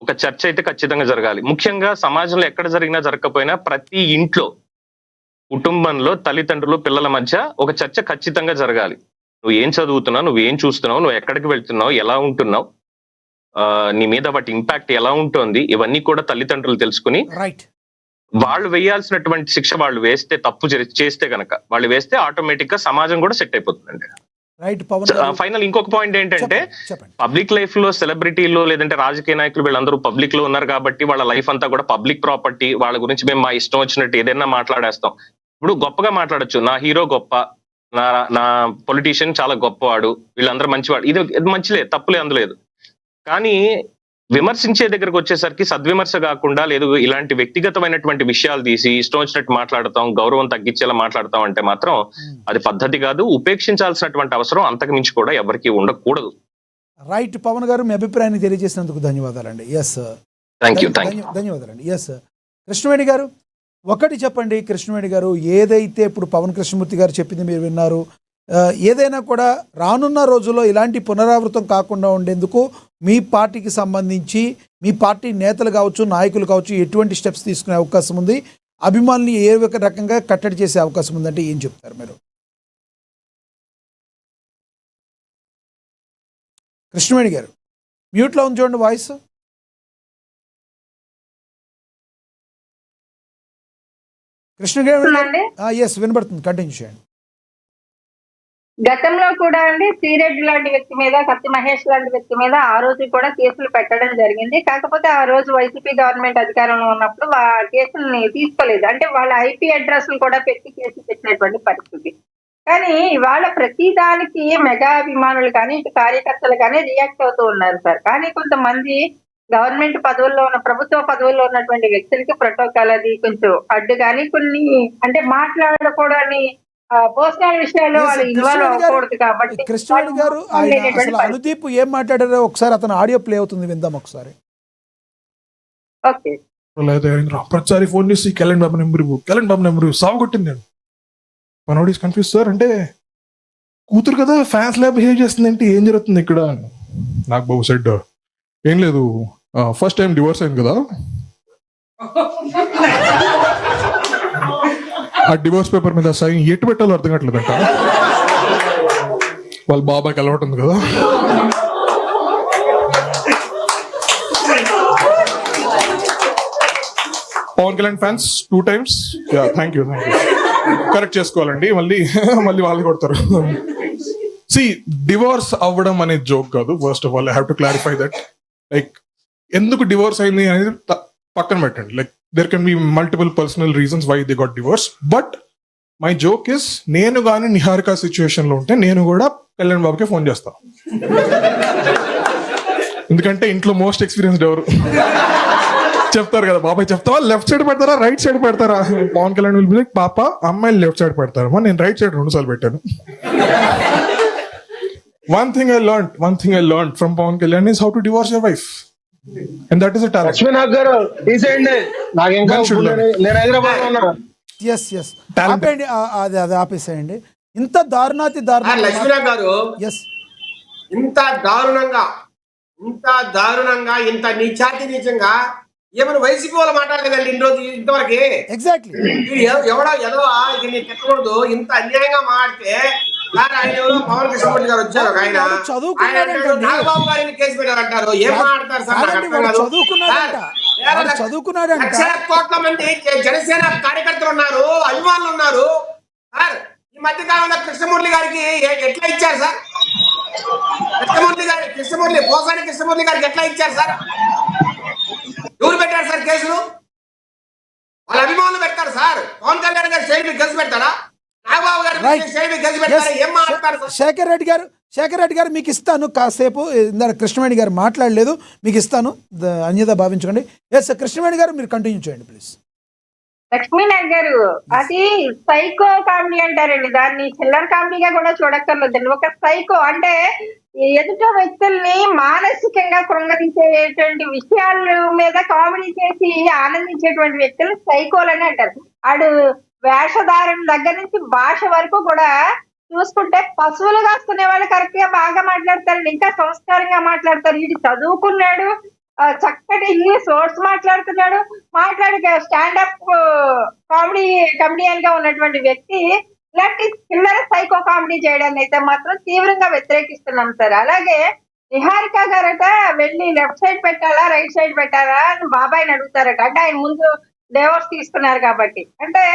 ఒక చర్చ అయితే ఖచ్చితంగా జరగాలి. ముఖ్యంగా సమాజంలో ఎక్కడ జరిగినా జరగకపోయినా ప్రతి ఇంట్లో, కుటుంబంలో తల్లిదండ్రులు పిల్లల మధ్య ఒక చర్చ ఖచ్చితంగా జరగాలి. నువ్వు ఏం చదువుతున్నావు, నువ్వు ఏం చూస్తున్నావు, నువ్వు ఎక్కడికి వెళ్తున్నావు, ఎలా ఉంటున్నావు, నీ మీద వాటి ఇంపాక్ట్ ఎలా ఉంటుంది, ఇవన్నీ కూడా తల్లిదండ్రులు తెలుసుకుని వాళ్ళు వేయాల్సినటువంటి శిక్ష వాళ్ళు వేస్తే, తప్పు చేస్తే గనక వాళ్ళు వేస్తే ఆటోమేటిక్ గా సమాజం కూడా సెట్ అయిపోతుందండి. రైట్ పవన్ గారు. ఫైనల్ ఇంకొక పాయింట్ ఏంటంటే చెప్పండి. పబ్లిక్ లైఫ్ లో సెలబ్రిటీలు లేదంటే రాజకీయ నాయకులు వీళ్ళందరూ పబ్లిక్ లో ఉన్నారు కాబట్టి వాళ్ళ లైఫ్ అంతా కూడా పబ్లిక్ ప్రాపర్టీ. వాళ్ళ గురించి మేము మా ఇష్టం వచ్చినట్టు ఏదైనా మాట్లాడేస్తాం. ఇప్పుడు గొప్పగా మాట్లాడొచ్చు, నా హీరో గొప్ప, నా నా పొలిటీషియన్ చాలా గొప్పవాడు, వీళ్ళందరూ మంచివాడు, ఇది మంచిలే, తప్పులే అందులేదు. కానీ విమర్శించే దగ్గరకు వచ్చేసరికి సద్విమర్శ కాకుండా లేదు ఇలాంటి వ్యక్తిగతమైనటువంటి విషయాలు తీసి ఇష్టం వచ్చినట్టు మాట్లాడతాం, గౌరవం తగ్గించేలా మాట్లాడతాం అంటే మాత్రం అది పద్ధతి కాదు. ఉపేక్షించాల్సినటువంటి అవసరం అంతకు మించి కూడా ఎవరికి ఉండకూడదు. రైట్ పవన్ గారు, మీ అభిప్రాయాన్ని తెలియజేసినందుకు ధన్యవాదాలండి. ఎస్, ధన్యవాదాలండి. ఎస్ కృష్ణవేణి గారు, ఒకటి చెప్పండి కృష్ణవేణి గారు, ఏదైతే ఇప్పుడు పవన్ కృష్ణమూర్తి గారు చెప్పింది మీరు విన్నారు, ఏదైనా కూడా రానున్న రోజుల్లో ఇలాంటి పునరావృతం కాకుండా ఉండేందుకు మీ పార్టీకి సంబంధించి మీ పార్టీ నేతలు కావచ్చు, నాయకులు కావచ్చు, ఎటువంటి స్టెప్స్ తీసుకునే అవకాశం ఉంది, అభిమానులు ఏ రకంగా కట్టడి చేసే అవకాశం ఉందంటే ఏం చెప్తారు మీరు? కృష్ణవేణి గారు మ్యూట్లో ఉంది చూడండి వాయిస్. కృష్ణవేణి గారు, ఎస్ వినబడుతుంది, కంటిన్యూ చేయండి. గతంలో కూడా అండి శ్రీరెడ్డి లాంటి వ్యక్తి మీద, కత్తి మహేష్ లాంటి వ్యక్తి మీద ఆ రోజు కూడా కేసులు పెట్టడం జరిగింది. కాకపోతే ఆ రోజు వైసీపీ గవర్నమెంట్ అధికారంలో ఉన్నప్పుడు ఆ కేసుల్ని తీసుకోలేదు. అంటే వాళ్ళ ఐపీ అడ్రస్లు కూడా పెట్టి కేసులు పెట్టినటువంటి పరిస్థితి. కానీ ఇవాళ ప్రతి దానికి మెగా అభిమానులు కానీ, ఇటు కార్యకర్తలు కానీ రియాక్ట్ అవుతూ ఉన్నారు సార్. కానీ కొంతమంది గవర్నమెంట్ పదవుల్లో ఉన్న, ప్రభుత్వ పదవుల్లో ఉన్నటువంటి వ్యక్తులకి ప్రోటోకాల్ అది కొంచెం అడ్డు కానీ, కొన్ని అంటే మాట్లాడకూడని పర్సనల్ విషయాల్లో వాళ్ళు ఇన్వాల్వ్ అవ్వకూడదు కాబట్టి. కృష్ణవేణి గారు, అసలు అనుదీప్ ఏం మాట్లాడారో ఒకసారి అతను ఆడియో ప్లే అవుతుంది, విందాం ఒకసారి. ఓకే. ప్రతిసారి ఫోన్ చేసి కెలెండ్ బాబు నెంబర్ సాగుకొట్టింది నేను. మనోడు ఈస్ కన్ఫ్యూజ్ సార్, అంటే కూతురు కదా ఫ్యాన్స్ లా బిహేవ్ చేస్తుంది అంటే ఏం జరుగుతుంది ఇక్కడ? నాకు బాబు సెడ్ ఏం లేదు, ఫస్ట్ టైం డివోర్స్ అయింది కదా, ఆ డివోర్స్ పేపర్ మీద సైన్ ఎటు పెట్టాలో అర్థం కావట్లేదంట. వాళ్ళ బాబాకి అలవాటు ఉంది కదా. Pawan Kalyan fans 2 times. Thank you. Correct చేసుకోవాలండి, మళ్ళీ వాళ్ళు కొడతారు. సి డివోర్స్ అవ్వడం అనేది జోక్ కాదు. First of all I have to clarify that. Like ఎందుకు డివోర్స్ అయింది అనేది పక్కన పెట్టండి. Like there can be multiple personal reasons why they got divorced, but my joke is నేను గాని నిహారిక సిచ్యువేషన్ లో ఉంటే నేను కూడా కళ్యాణ్ బాబుకే ఫోన్ చేస్తా. ఎందుకంటే ఇంట్లో మోస్ట్ ఎక్స్పీరియన్స్డ్ ఎవరు చెప్తారు కదా, బాబాయ్ చెప్తావా, లెఫ్ట్ సైడ్ పెడతారా రైట్ సైడ్ పెడతారా? Pawan Kalyan will be like, పాప అమ్మాయిలు లెఫ్ట్ సైడ్ పెడతారమ్మా, నేను రైట్ సైడ్ 2 సార్లు పెట్టాను. one thing I learned from Pawan Kalyan is how to divorce your wife. And that is a talent. Lakshmi Nag గారు తీసేయండి, నాకు ఇంకా నేను హైదరాబాద్ ఉన్నా. ఎస్ ఆపేయండి, అది ఆపేసేయండి. ఇంత దారుణాతి లక్ష్మీనాథ్ గారు, ఎస్ ఇంత దారుణంగా ఇంత నీచంగా ఏమైనా వైసీపీ వాళ్ళు మాట్లాడలేదండి ఇన్ని రోజు ఇంతవరకు. ఎగ్జాక్ట్లీ. ఎవడో ఇది తిట్టకూడదు, ఇంత అన్యాయంగా మాట్లాడితే ఆయన ఎవరో పవన్ కృష్ణమూర్తి గారు వచ్చారు, ఆయన నాగబాబు గారిని కేసు పెట్టారంటారు. ఏం మాట్లాడతారు సార్? చదువుకున్నాడు. లక్షల కోట్ల మంది జనసేన కార్యకర్తలు ఉన్నారు, అభిమానులు ఉన్నారు సార్. ఈ మధ్య కాలంలో కృష్ణమూర్తి గారికి ఎట్లా ఇచ్చారు సార్? పోసాని కృష్ణమూర్తి గారికి ఎట్లా ఇచ్చారు సార్? ఎవరు పెట్టారు సార్ కేసులు? వాళ్ళ అభిమానులు పెడతారు సార్. పవన్ కళ్యాణ్ గారు స్టేట్ మీద కేసు పెడతారా? నాగబాబు గారు స్టేట్ మీద కేసు పెడతారా? ఏం మాట్లాడతారు? శేఖర్ రెడ్డి గారు మీకు ఇస్తాను కాసేపు. కృష్ణవేణి గారు మాట్లాడలేదు, మీకు ఇస్తాను, అన్యత భావించండి. ఎస్ కృష్ణవేణి గారు మీరు కంటిన్యూ చేయండి ప్లీజ్. లక్ష్మీనాథ్ గారు, అది సైకో కామెడీ అంటారండి. దాన్ని చిల్లర కామెడీగా కూడా చూడక్కర్లేదండి. ఒక సైకో అంటే ఎదుట వ్యక్తుల్ని మానసికంగా కృంగరించేటువంటి విషయాల మీద కామెడీ చేసి ఆనందించేటువంటి వ్యక్తులు సైకోలని అంటారు. ఆడు వేషధారణ దగ్గర నుంచి భాష వరకు కూడా చూసుకుంటే పశువులు కాసుకునే వాళ్ళు కరెక్ట్ గా బాగా మాట్లాడతారండి, ఇంకా సంస్కారంగా మాట్లాడతారు. ఇది చదువుకున్నాడు, చక్కటి ఇంగ్లీష్ వర్డ్స్ మాట్లాడుతున్నాడు, స్టాండప్ కామెడియన్ గా ఉన్నటువంటి వ్యక్తి ఇలాంటి చిల్లర సైకో కామెడీ చేయడాన్ని అయితే మాత్రం తీవ్రంగా వ్యతిరేకిస్తున్నాం సార్. అలాగే నిహారిక గారట వెళ్ళి లెఫ్ట్ సైడ్ పెట్టాలా రైట్ సైడ్ పెట్టాలా అని బాబాయ్ని అడుగుతారట. అంటే ఆయన ముందు డైవర్స్ తీసుకున్నారు కాబట్టి. అంటే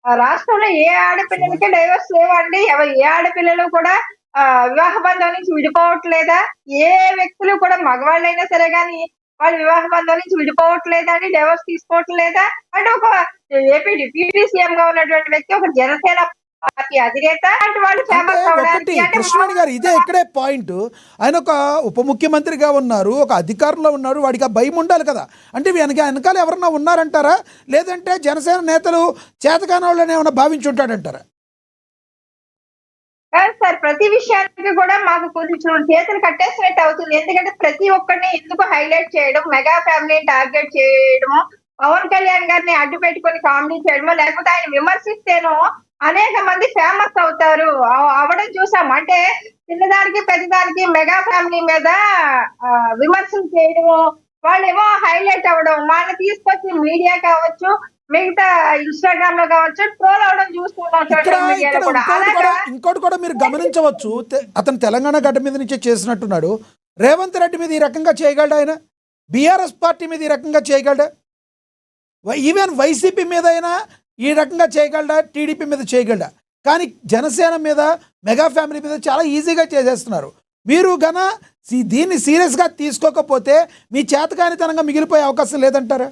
రాష్ట్రంలో ఏ ఆడపిల్లలకి డైవర్స్ లేవండి. ఏ ఆడపిల్లలు కూడా వివాహ బంధం నుంచి విడిపోవట్లేదా? ఏ వ్యక్తులు కూడా మగవాళ్ళైనా సరే గాని వాళ్ళు వివాహ బంధం నుంచి విడిపోవట్లేదా అండి? డివోర్స్ తీసుకోవట్లేదా? అంటే ఒక ఏపీ డిప్యూటీ సీఎం గా ఉన్నటువంటి వ్యక్తి, ఒక జనసేన పార్టీ అధినేత అంటే వాళ్ళు అంటే ఫేమస్ ఒకటి అవడానికి అంటే కృష్ణవేణి గారు, ఇదే ఇక్కడే పాయింట్. ఆయన ఒక ఉప ముఖ్యమంత్రిగా ఉన్నారు, ఒక అధికారంలో ఉన్నారు, వాడికి ఆ భయం ఉండాలి కదా. అంటే వెనకాల ఎవరన్నా ఉన్నారంటారా, లేదంటే జనసేన నేతలు చేతకాని వాళ్ళని ఏమైనా భావించి ఉంటాడంటారా? కాదు సార్, ప్రతి విషయానికి కూడా మాకు కొంచెం చేతులు కట్టేసినట్టు అవుతుంది. ఎందుకంటే ప్రతి ఒక్కరిని ఎందుకు హైలైట్ చేయడం, మెగా ఫ్యామిలీని టార్గెట్ చేయడము, పవన్ కళ్యాణ్ గారిని అడ్డు పెట్టుకొని కామెడీ చేయడమో, లేకపోతే ఆయన విమర్శిస్తేనో అనేక మంది ఫేమస్ అవుతారు అవడం చూసాం. అంటే చిన్నదానికి పెద్దదానికి మెగా ఫ్యామిలీ మీద విమర్శలు చేయడము, వాళ్ళేమో హైలైట్ అవ్వడం, వాళ్ళని తీసుకొచ్చి మీడియా కావచ్చు, మిగతా ఇన్స్టాగ్రామ్ లో కావచ్చు ట్రోల్ అవడం చూస్తున్నాం ఇక్కడ సోషల్ మీడియాలో ఇక్కడ కూడా. ఇంకోటి కూడా మీరు గమనించవచ్చు. అతను తెలంగాణ గడ్డ మీద నుంచే చేసినట్టున్నాడు. రేవంత్ రెడ్డి మీద ఈ రకంగా చేయగలడా? ఆయన బీఆర్ఎస్ పార్టీ మీద ఈ రకంగా చేయగలడా? ఈవెన్ వైసీపీ మీద అయినా ఈ రకంగా చేయగలడా? టీడీపీ మీద చేయగలడా? కానీ జనసేన మీద, మెగా ఫ్యామిలీ మీద చాలా ఈజీగా చేసేస్తున్నారు. మీరు గన దీన్ని సీరియస్గా తీసుకోకపోతే మీ చేతకానితనంగా మిగిలిపోయే అవకాశం లేదంటారా?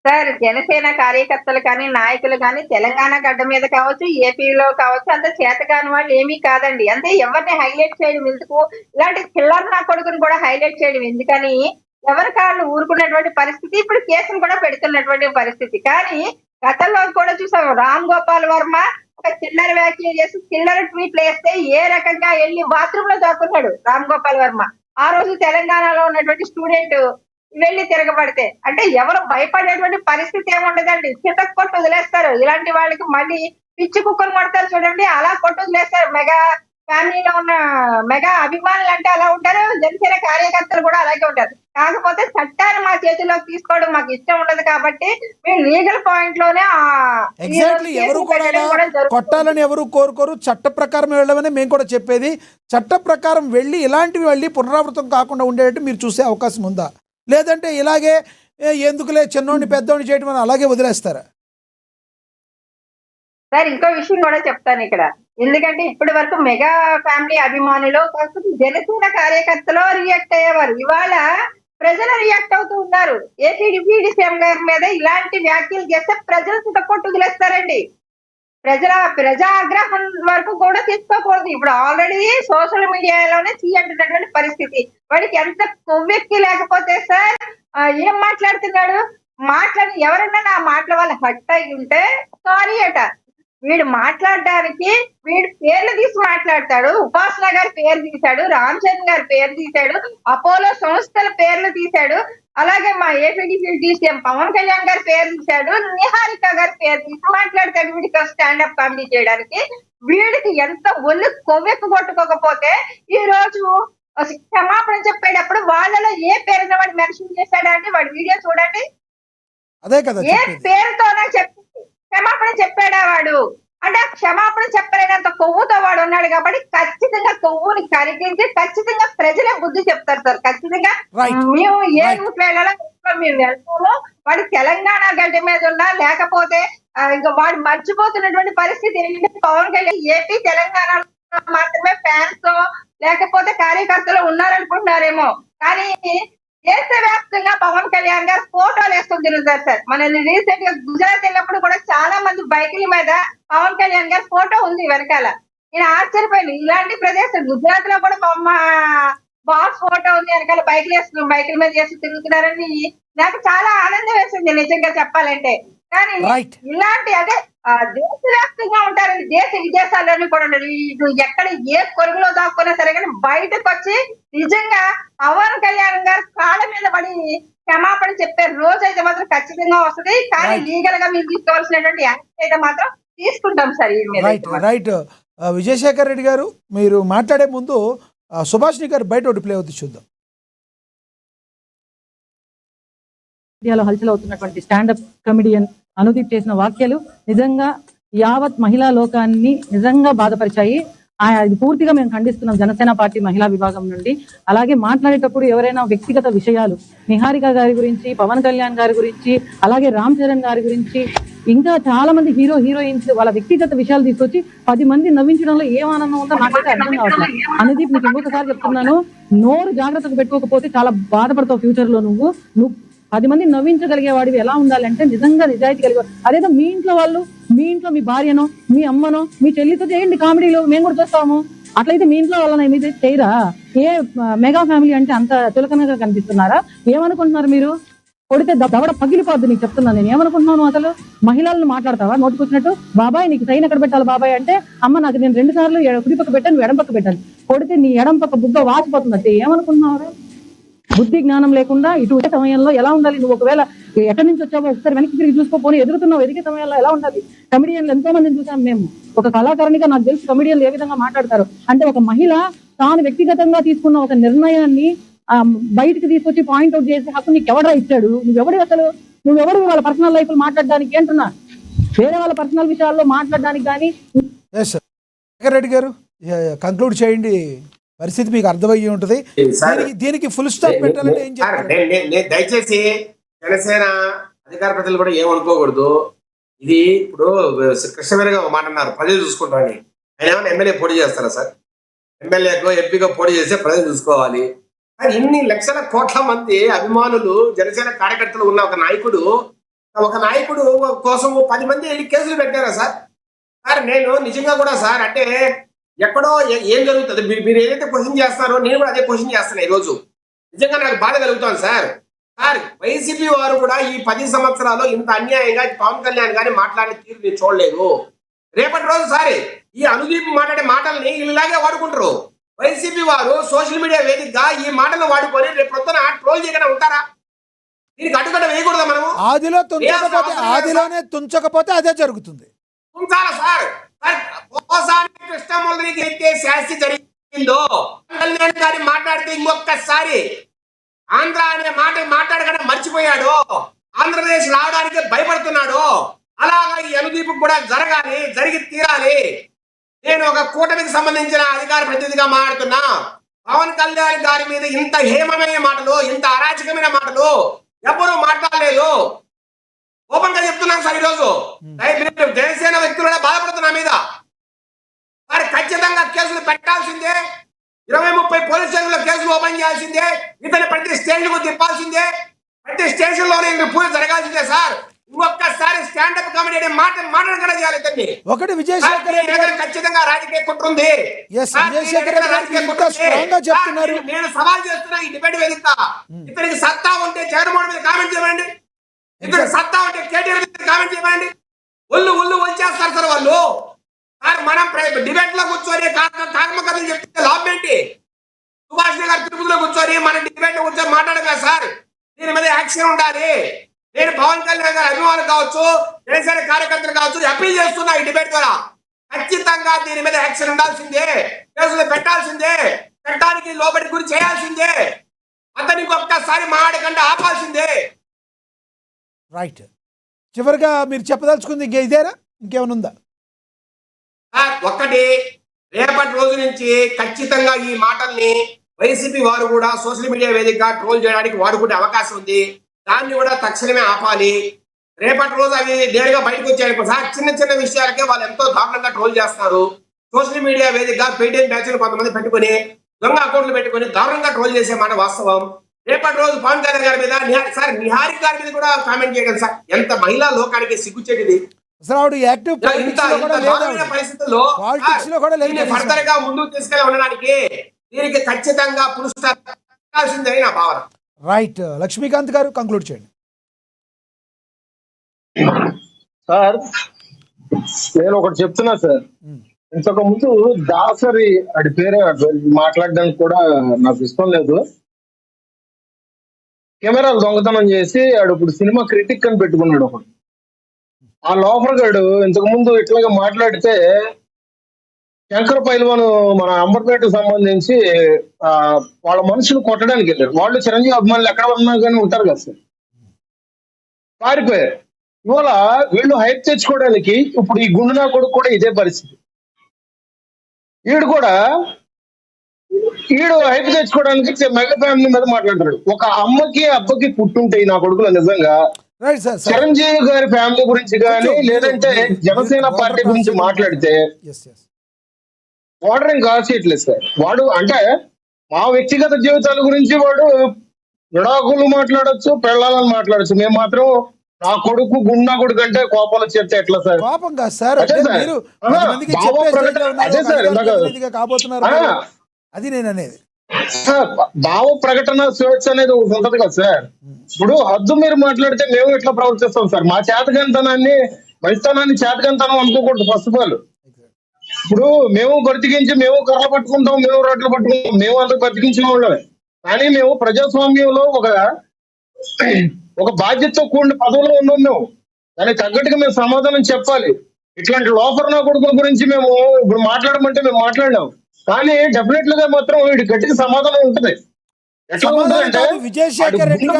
సార్, జనసేన కార్యకర్తలు కానీ నాయకులు కానీ తెలంగాణ గడ్డ మీద కావచ్చు, ఏపీలో కావచ్చు, అంత చేతకాని వాళ్ళు ఏమీ కాదండి. అంటే ఎవరిని హైలైట్ చేయడం ఎందుకు? ఇలాంటి చిల్లర నా కొడుకుని కూడా హైలైట్ చేయడం ఎందుకని ఎవరి కాళ్ళు ఊరుకున్నటువంటి పరిస్థితి, ఇప్పుడు కేసులు కూడా పెడుతున్నటువంటి పరిస్థితి. కానీ గతంలో కూడా చూసాం, రామ్ గోపాల్ వర్మ ఒక చిల్లర వ్యాఖ్యలు చేసి చిల్లర ట్వీట్లు వేస్తే ఏ రకంగా వెళ్ళి బాత్రూమ్ లో దాక్కున్నాడు రామ్ గోపాల్ వర్మ. ఆ రోజు తెలంగాణలో ఉన్నటువంటి స్టూడెంట్ వెళ్ళి తిరగబడితే అంటే ఎవరు భయపడేటువంటి పరిస్థితి ఏముండదండి. చితక్ కొట్టు వదిలేస్తారు. ఇలాంటి వాళ్ళకి మళ్ళీ పిచ్చి కుక్కలు కొడతారు చూడండి, అలా కొట్టు వదిలేస్తారు. మెగా ఫ్యామిలీలో ఉన్న మెగా అభిమానులు అంటే అలా ఉంటారు, జనసేన కార్యకర్తలు కూడా అలాగే ఉంటారు. కాకపోతే చట్టాన్ని మా చేతిలోకి తీసుకోవడం మాకు ఇష్టం ఉండదు కాబట్టి మేము లీగల్ పాయింట్ లోనే ఎగ్జాక్ట్లీ ఎవరు కూడా కొట్టాలని ఎవరు కోరుకోరు. చట్ట ప్రకారం వెళ్ళమని మేము కూడా చెప్పేది. చట్ట ప్రకారం వెళ్ళి ఇలాంటివి వెళ్ళి పునరావృతం కాకుండా ఉండేటట్టు మీరు చూసే అవకాశం ఉందా? లేదంటే ఇలాగే ఎందుకులే చిన్నోడిని పెద్దోడిని చేయడం అని అలాగే వదిలేస్తారా? సార్, ఇంకో విషయం కూడా చెప్తాను ఇక్కడ. ఎందుకంటే ఇప్పటి వరకు మెగా ఫ్యామిలీ అభిమానులు కాకపోతే జనసేన కార్యకర్తలు రియాక్ట్ అయ్యేవారు. ఇవాళ ప్రజలు రియాక్ట్ అవుతూ ఉన్నారు. ఏపీ డిప్యూటీ సీఎం గారి మీద ఇలాంటి వ్యాఖ్యలు చేస్తే ప్రజలు సిద్ధపట్టు వదిలేస్తారండి. ప్రజా ఆగ్రహం వరకు కూడా తీసుకోకూడదు. ఇప్పుడు ఆల్రెడీ సోషల్ మీడియాలోనే అంటున్నటువంటి పరిస్థితి. వాడికి ఎంత కొవ్వెక్కి లేకపోతే సార్ ఏం మాట్లాడుతున్నాడు? ఎవరన్నా నా మాటల వల్ల హట్ అయి ఉంటే సారీ అట. వీడు మాట్లాడడానికి వీడు పేర్లు తీసి మాట్లాడతాడు. ఉపాసన గారి పేరు తీశాడు, రామ్ చరణ్ గారి పేరు తీశాడు, అపోలో సంస్థల పేర్లు తీశాడు, అలాగే మా ఏపీ సీఎం పవన్ కళ్యాణ్ గారి పేరు తీశాడు, నిహారిక గారి పేరు తీసి మాట్లాడతాడు వీడికి స్టాండప్ కామెడీ చేయడానికి. వీడికి ఎంత ఒళ్ళు కొవ్వెక్కు కొట్టుకోకపోతే ఈ రోజు క్షమాపణ చెప్పేటప్పుడు వాళ్ళలో ఏ పేరున వాడు మెన్షన్ చేశాడంటే వాడి వీడియో చూడండి. అదే కదా, ఏ పేరుతోనే చెప్పి క్షమాపణ చెప్పాడా వాడు? అంటే క్షమాపణ చెప్పలేనంత కొవ్వుతో వాడు ఉన్నాడు కాబట్టి ఖచ్చితంగా కొవ్వుని కరిగించి ఖచ్చితంగా ప్రజలే బుద్ధి చెప్తారు సార్. ఖచ్చితంగా మేము ఏ రూట్ వెళ్ళాలో మేము వెళ్తామో. వాడు తెలంగాణ గడ్డ మీద ఉన్నా లేకపోతే ఇంకా వాడు మర్చిపోతున్నటువంటి పరిస్థితి ఏంటంటే పవన్ కళ్యాణ్ ఏపీ తెలంగాణలో మాత్రమే ఫ్యాన్స్ లేకపోతే కార్యకర్తలు ఉన్నారనుకుంటున్నారేమో. కానీ దేశవ్యాప్తంగా పవన్ కళ్యాణ్ గారు ఫోటోలు వేసుకొని తిరుగుతారు సార్. మన రీసెంట్ గా గుజరాత్ వెళ్ళినప్పుడు కూడా చాలా మంది బైకుల మీద పవన్ కళ్యాణ్ గారి ఫోటో ఉంది వెనకాల. నేను ఆశ్చర్యపోయాను. ఇలాంటి ప్రదేశం గుజరాత్ లో కూడా మా బాస్ ఫోటో ఉంది వెనకాల, బైకుల మీద చేసి తిరుగుతున్నారని నాకు చాలా ఆనందం వేసింది నిజంగా చెప్పాలంటే. కానీ ఇలాంటి అదే దేశవ్యాప్తంగా ఉంటారండి, దేశ విదేశాల్లోని కూడా ఎక్కడ ఏ కొరుగులో దాక్కున్నా సరే కానీ బయటకు వచ్చి నిజంగా పవన్ కళ్యాణ్ గారు కాళ్ళ మీద పడి క్షమాపణ చెప్పే రోజు అయితే మాత్రం ఖచ్చితంగా వస్తుంది. కానీ లీగల్ గా మీరు తీసుకోవాల్సినటువంటి యాక్షన్ అయితే మాత్రం తీసుకుంటాం సార్. రైట్. విజయశేఖర్ రెడ్డి గారు, మీరు మాట్లాడే ముందు సుభాష్ని గారు బయట ఒకటి ప్లే అవుతుంది చూద్దాం. ఇండియాలో హల్చల్ అవుతున్నటువంటి స్టాండప్ కమెడియన్ అనుదీప్ చేసిన వ్యాఖ్యలు నిజంగా యావత్ మహిళా లోకాన్ని నిజంగా బాధపరిచాయి. అది పూర్తిగా మేము ఖండిస్తున్నాం జనసేన పార్టీ మహిళా విభాగం నుండి. అలాగే మాట్లాడేటప్పుడు ఎవరైనా వ్యక్తిగత విషయాలు నిహారిక గారి గురించి, పవన్ కళ్యాణ్ గారి గురించి, అలాగే రామ్ చరణ్ గారి గురించి ఇంకా చాలా మంది హీరోయిన్స్ వాళ్ళ వ్యక్తిగత విషయాలు తీసుకొచ్చి 10 మంది నవ్వించడంలో ఏం ఆనందం ఉందో నాకైతే అర్థం కావట్లేదు. అనుదీప్, నీకు ఇంకొకసారి చెప్తున్నాను, నోరు జాగ్రత్తగా పెట్టుకోకపోతే చాలా బాధపడతావు ఫ్యూచర్ లో. నువ్వు 10 మంది నవ్వించగలిగే వాడివి ఎలా ఉండాలంటే నిజంగా నిజాయితీ కలిగి. అదేదో మీ ఇంట్లో వాళ్ళు, మీ ఇంట్లో మీ భార్యనో, మీ అమ్మనో, మీ చెల్లితో చేయండి కామెడీలో, మేము కూడా చూస్తాము. అట్లయితే మీ ఇంట్లో వాళ్ళని మీద చేయరా? ఏ మెగా ఫ్యామిలీ అంటే అంత చులకనగా కనిపిస్తున్నారా? ఏమనుకుంటున్నారు మీరు? కొడితే దవడ పగిలిపోద్ది. నీకు చెప్తున్నాను, నేను ఏమనుకుంటున్నాను అసలు. మహిళలను మాట్లాడతావా నోటుకొచ్చినట్టు? బాబాయ్ నీకు సైన్ ఎక్కడ పెట్టాలి బాబాయ్ అంటే, అమ్మ నాకు నేను 2 సార్లు కుడి పక్క పెట్టాను, ఎడం పక్క పెట్టాను. కొడితే నీ ఎడం పక్క బుగ్గ వాచిపోతుంది అంటే ఏమనుకుంటున్నావు? బుద్ధి జ్ఞానం లేకుండా ఇటు సమయంలో ఎలా ఉండాలి? నువ్వు ఒకవేళ ఎక్కడి నుంచి వచ్చావో ఒకసారి వెనక్కి తిరిగి చూసుకోపోని ఎదుగుతున్నావు. ఎదిగే సమయంలో ఎలా ఉండాలి? కమిడియన్లు ఎంతో మందిని చూసాం మేము. ఒక కళాకారునిగా నాకు తెలిసి కమిడియన్లు ఏ విధంగా మాట్లాడతారు అంటే, ఒక మహిళ తాను వ్యక్తిగతంగా తీసుకున్న ఒక నిర్ణయాన్ని బయటకు తీసుకొచ్చి పాయింట్అవుట్ చేసే హక్కు నీకు ఎవడరా ఇచ్చాడు? నువ్వెవడు అసలు? నువ్వెవడు వాళ్ళ పర్సనల్ లైఫ్ మాట్లాడడానికి? అంటున్నా, వేరే వాళ్ళ పర్సనల్ విషయాల్లో మాట్లాడడానికి కానీ. రెడ్డి గారు కంక్లూడ్ చేయండి, పరిస్థితి మీకు అర్థమయ్యి ఉంటుంది. దీనికి ఫుల్ స్టాప్ పెట్టాలంటే ఏం చెప్తారు? నేను దయచేసి జనసేన అధికార ప్రజలు కూడా ఏమనుకోకూడదు. ఇది ఇప్పుడు కృష్ణవేణి గారు మాట అన్నారు, ప్రజలు చూసుకుంటామని. ఆయన ఏమైనా ఎమ్మెల్యే పోటీ చేస్తారా సార్? ఎమ్మెల్యేగా ఎంపీగా పోటీ చేస్తే ప్రజలు చూసుకోవాలి. కానీ ఇన్ని లక్షల కోట్ల మంది అభిమానులు, జనసేన కార్యకర్తలు ఉన్న ఒక నాయకుడు కోసం 10 మంది వెళ్ళి కేసులు పెట్టారా సార్? సార్ నేను నిజంగా కూడా సార్, అంటే ఎక్కడో ఏం జరుగుతుంది, మీరు ఏదైతే క్వశ్చన్ చేస్తారో నేను కూడా అదే క్వశ్చన్ చేస్తాను. ఈ రోజు నిజంగా నాకు బాధ కలుగుతాను సార్. వైసీపీ వారు కూడా ఈ 10 సంవత్సరాలు ఇంత అన్యాయంగా పవన్ కళ్యాణ్ గారిని మాట్లాడిన తీరు నేను చూడలేదు. రేపటి రోజు సారి ఈ అనుదీప్ మాట్లాడే మాటల్ని ఇలాగే వాడుకుంటారు. వైసీపీ వారు సోషల్ మీడియా వేదికగా ఈ మాటలు వాడుకొని రేపు పొద్దున ట్రోల్ చేయకుండా ఉంటారా? దీనికి అడ్డుకట్ట వేయకూడదా మనము? ఆదిలోనే తుంచకపోతే అదే జరుగుతుంది. ఉంచాలా సార్? కృష్ణమూర్తికి అయితే శాస్తి జరిగిందో కళ్యాణ్ గారి మాట్లాడితే ఇంకొకసారి ఆంధ్ర అనే మాట మాట్లాడకుండా మర్చిపోయాడు, ఆంధ్రప్రదేశ్ రావడానికి భయపడుతున్నాడు. అలాగా ఈ అనుదీప్ కూడా జరగాలి, జరిగి తీరాలి. నేను ఒక కూటమికి సంబంధించిన అధికార ప్రతినిధిగా మాట్లాడుతున్నా. పవన్ కళ్యాణ్ గారి మీద ఇంత హేమమైన మాటలు, ఇంత అరాచకమైన మాటలు ఎవరు మాట్లాడలేదు. ఓపెన్ గా చెప్తున్నాను సార్. ఈరోజు జనసేన వ్యక్తులు బాధపడుతున్నా మీద మరి ఖచ్చితంగా కేసులు పెట్టాల్సిందే. 20-30 పోలీస్ స్టేషన్లో కేసులు ఓపెన్ చేయాల్సిందే. ఇతని ప్రతి స్టేషన్ కు తిప్పాల్సిందే. ప్రతి స్టేషన్ లోనే పూజ జరగాల్సిందే సార్. ఇంకొకసారి స్టాండప్ కామెడీ అనే మాట్లాడకుండా చేయాలి. ఇతన్ని ఒకటి విజయశేఖర్ ఖచ్చితంగా రాజకీయ కుట్ర ఉంది. నేను సవాల్ చేస్తున్నా ఈ డిబేట్ వేదిక. ఇతనికి సత్తా ఉంటే జగన్మోహన్ మీద కామెంట్ చేయండి, ఇతనికి సత్తా ఉంటే కేటీఆర్ మీద కామెంట్ చేయండి. ఒళ్ళు వచ్చేస్తారు సార్ వాళ్ళు. మనం డిబేట్ లో కూర్చొని కాకమకథలు చెప్తే లాభం ఏంటి? సుభాష్ గారు తిరుపతిలో కూర్చొని మన డిబేట్ లో కూర్చొని మాట్లాడగా సార్, దీని మీద యాక్షన్ ఉండాలి. నేను పవన్ కళ్యాణ్ గారి అభిమానులు కావచ్చు, జనసేన కార్యకర్తలు కావచ్చు, అప్పీల్ చేస్తున్నా ఈ డిబేట్ ద్వారా ఖచ్చితంగా దీని మీద యాక్షన్ ఉండాల్సిందే, కేసులు పెట్టాల్సిందే, చట్టానికి లోబడి గురి చేయాల్సిందే, అతనికి ఒక్కసారి మాట్లాడకుండా ఆపాల్సిందే. రైట్. చివరిగా మీరు చెప్పదలుచుకుంది ఇదేనా, ఇంకేమైనా ఉందా? ఒక్కటి, రేపటి రోజు నుంచి ఖచ్చితంగా ఈ మాటల్ని వైసీపీ వారు కూడా సోషల్ మీడియా వేదికగా ట్రోల్ చేయడానికి వాడుకునే అవకాశం ఉంది. దాన్ని కూడా తక్షణమే ఆపాలి. రేపటి రోజు అవి నేరుగా బయటకు వచ్చాయి సార్. చిన్న విషయాలకే వాళ్ళు ఎంతో దారుణంగా ట్రోల్ చేస్తారు. సోషల్ మీడియా వేదికగా పేటీఎం బ్యాచ్లు కొంతమంది పెట్టుకుని, దొంగ అకౌంట్లు పెట్టుకుని దారుణంగా ట్రోల్ చేసే మాట వాస్తవం. రేపటి రోజు పవన్ కళ్యాణ్ గారి మీద, నిహారిక గారి మీద కూడా కామెంట్ చేయడం సార్ ఎంత మహిళా లోకానికి సిగ్గుచేటిది. ఫర్దర్ గా ముందుకు తీసుకెళ్ళి ఉండడానికి దీనికి ఖచ్చితంగా పురుషాల్సిందే నా భావన. రైట్. లక్ష్మీకాంత్ గారు కంక్లూడ్ చేయండి. సార్ నేను ఒకటి చెప్తున్నా సార్. ఇంతకు ముందు దాసరి అడి పేరే మాట్లాడడానికి కూడా నాకు ఇష్టం లేదు. కెమెరాలు దొంగతనం చేసి ఆడు ఇప్పుడు సినిమా క్రిటిక్ అని పెట్టుకున్నాడు ఒకడు. ఆ లోఫర్ గాడు ఇంతకు ముందు ఇట్లాగా మాట్లాడితే శంకర పైల్వాన్ మన అంబర్పేటకు సంబంధించి వాళ్ళ మనుషులు కొట్టడానికి వెళ్ళారు. వాళ్ళు చిరంజీవి అభిమానులు ఎక్కడ ఉన్నా కానీ ఉంటారు కదా సార్, పారిపోయారు. ఇవాళ వీళ్ళు హైప్ తెచ్చుకోవడానికి ఇప్పుడు ఈ గుండునా కొడుకు కూడా ఇదే పరిస్థితి. ఈడు హైప్ తెచ్చుకోవడానికి మెగా ఫ్యామిలీ మీద మాట్లాడతాడు. ఒక అమ్మకి అబ్బకి పుట్టుంటే నా కొడుకులు నిజంగా రైట్ సార్. చిరంజీవి గారి ఫ్యామిలీ గురించి కానీ లేదంటే జనసేన పార్టీ గురించి మాట్లాడితే వాడరేం కాసేయట్లేదు సార్. వాడు అంటే మా వ్యక్తిగత జీవితాల గురించి వాడు విడాకులు మాట్లాడొచ్చు, పెళ్ళాలని మాట్లాడచ్చు. మేము మాత్రం నా కొడుకు గుండా కొడుకు అంటే కోపాలు చెప్తే ఎట్లా సార్? కోపం కాదు సార్, అదే సార్. మీరు ఆహా, 10 మందికి భావ చెప్పే ప్రకటన- స్టేజ్లో ఉన్నారు, అదే ఒక సార్, అధికార ఇందాక- ప్రతినిధిగా కాబోతున్నారు ఆ. మీరు. అది నేను అనేది. భావ ప్రకటన స్వేచ్ఛ అనేది ఒకటి ఉంటది కదా సార్. ఇప్పుడు హద్దు మీరు మాట్లాడితే మేము ఎట్లా ప్రవర్తిస్తాం సార్? మా చేతకంతనాన్ని, మంచితనాన్ని చేతకంతనం అనుకోకూడదు ఫస్ట్ ఆఫ్ ఆల్. ఇప్పుడు మేము బ్రతికించి మేము కర్రలు పట్టుకుంటాం, మేము రొట్టెలు పట్టుకుంటాం, మేము అంత బ్రతికించిన వాళ్ళమే. కానీ మేము ప్రజాస్వామ్యంలో ఒక బాధ్యతతో కూడిన పదవిలో ఉన్నాం. మేము దానికి తగ్గట్టుగా మేము సమాధానం చెప్పాలి. ఇట్లాంటి లోఫర్ నా కొడుకుల గురించి మేము ఇప్పుడు మాట్లాడమంటే మేము మాట్లాడినాం, కానీ డెఫినెట్ గా మాత్రం వీడి గట్టిగా సమాధానం ఉంటుంది. ఎట్లా ఉంటుందంటే విజయశేఖర్ రెడ్డి గారు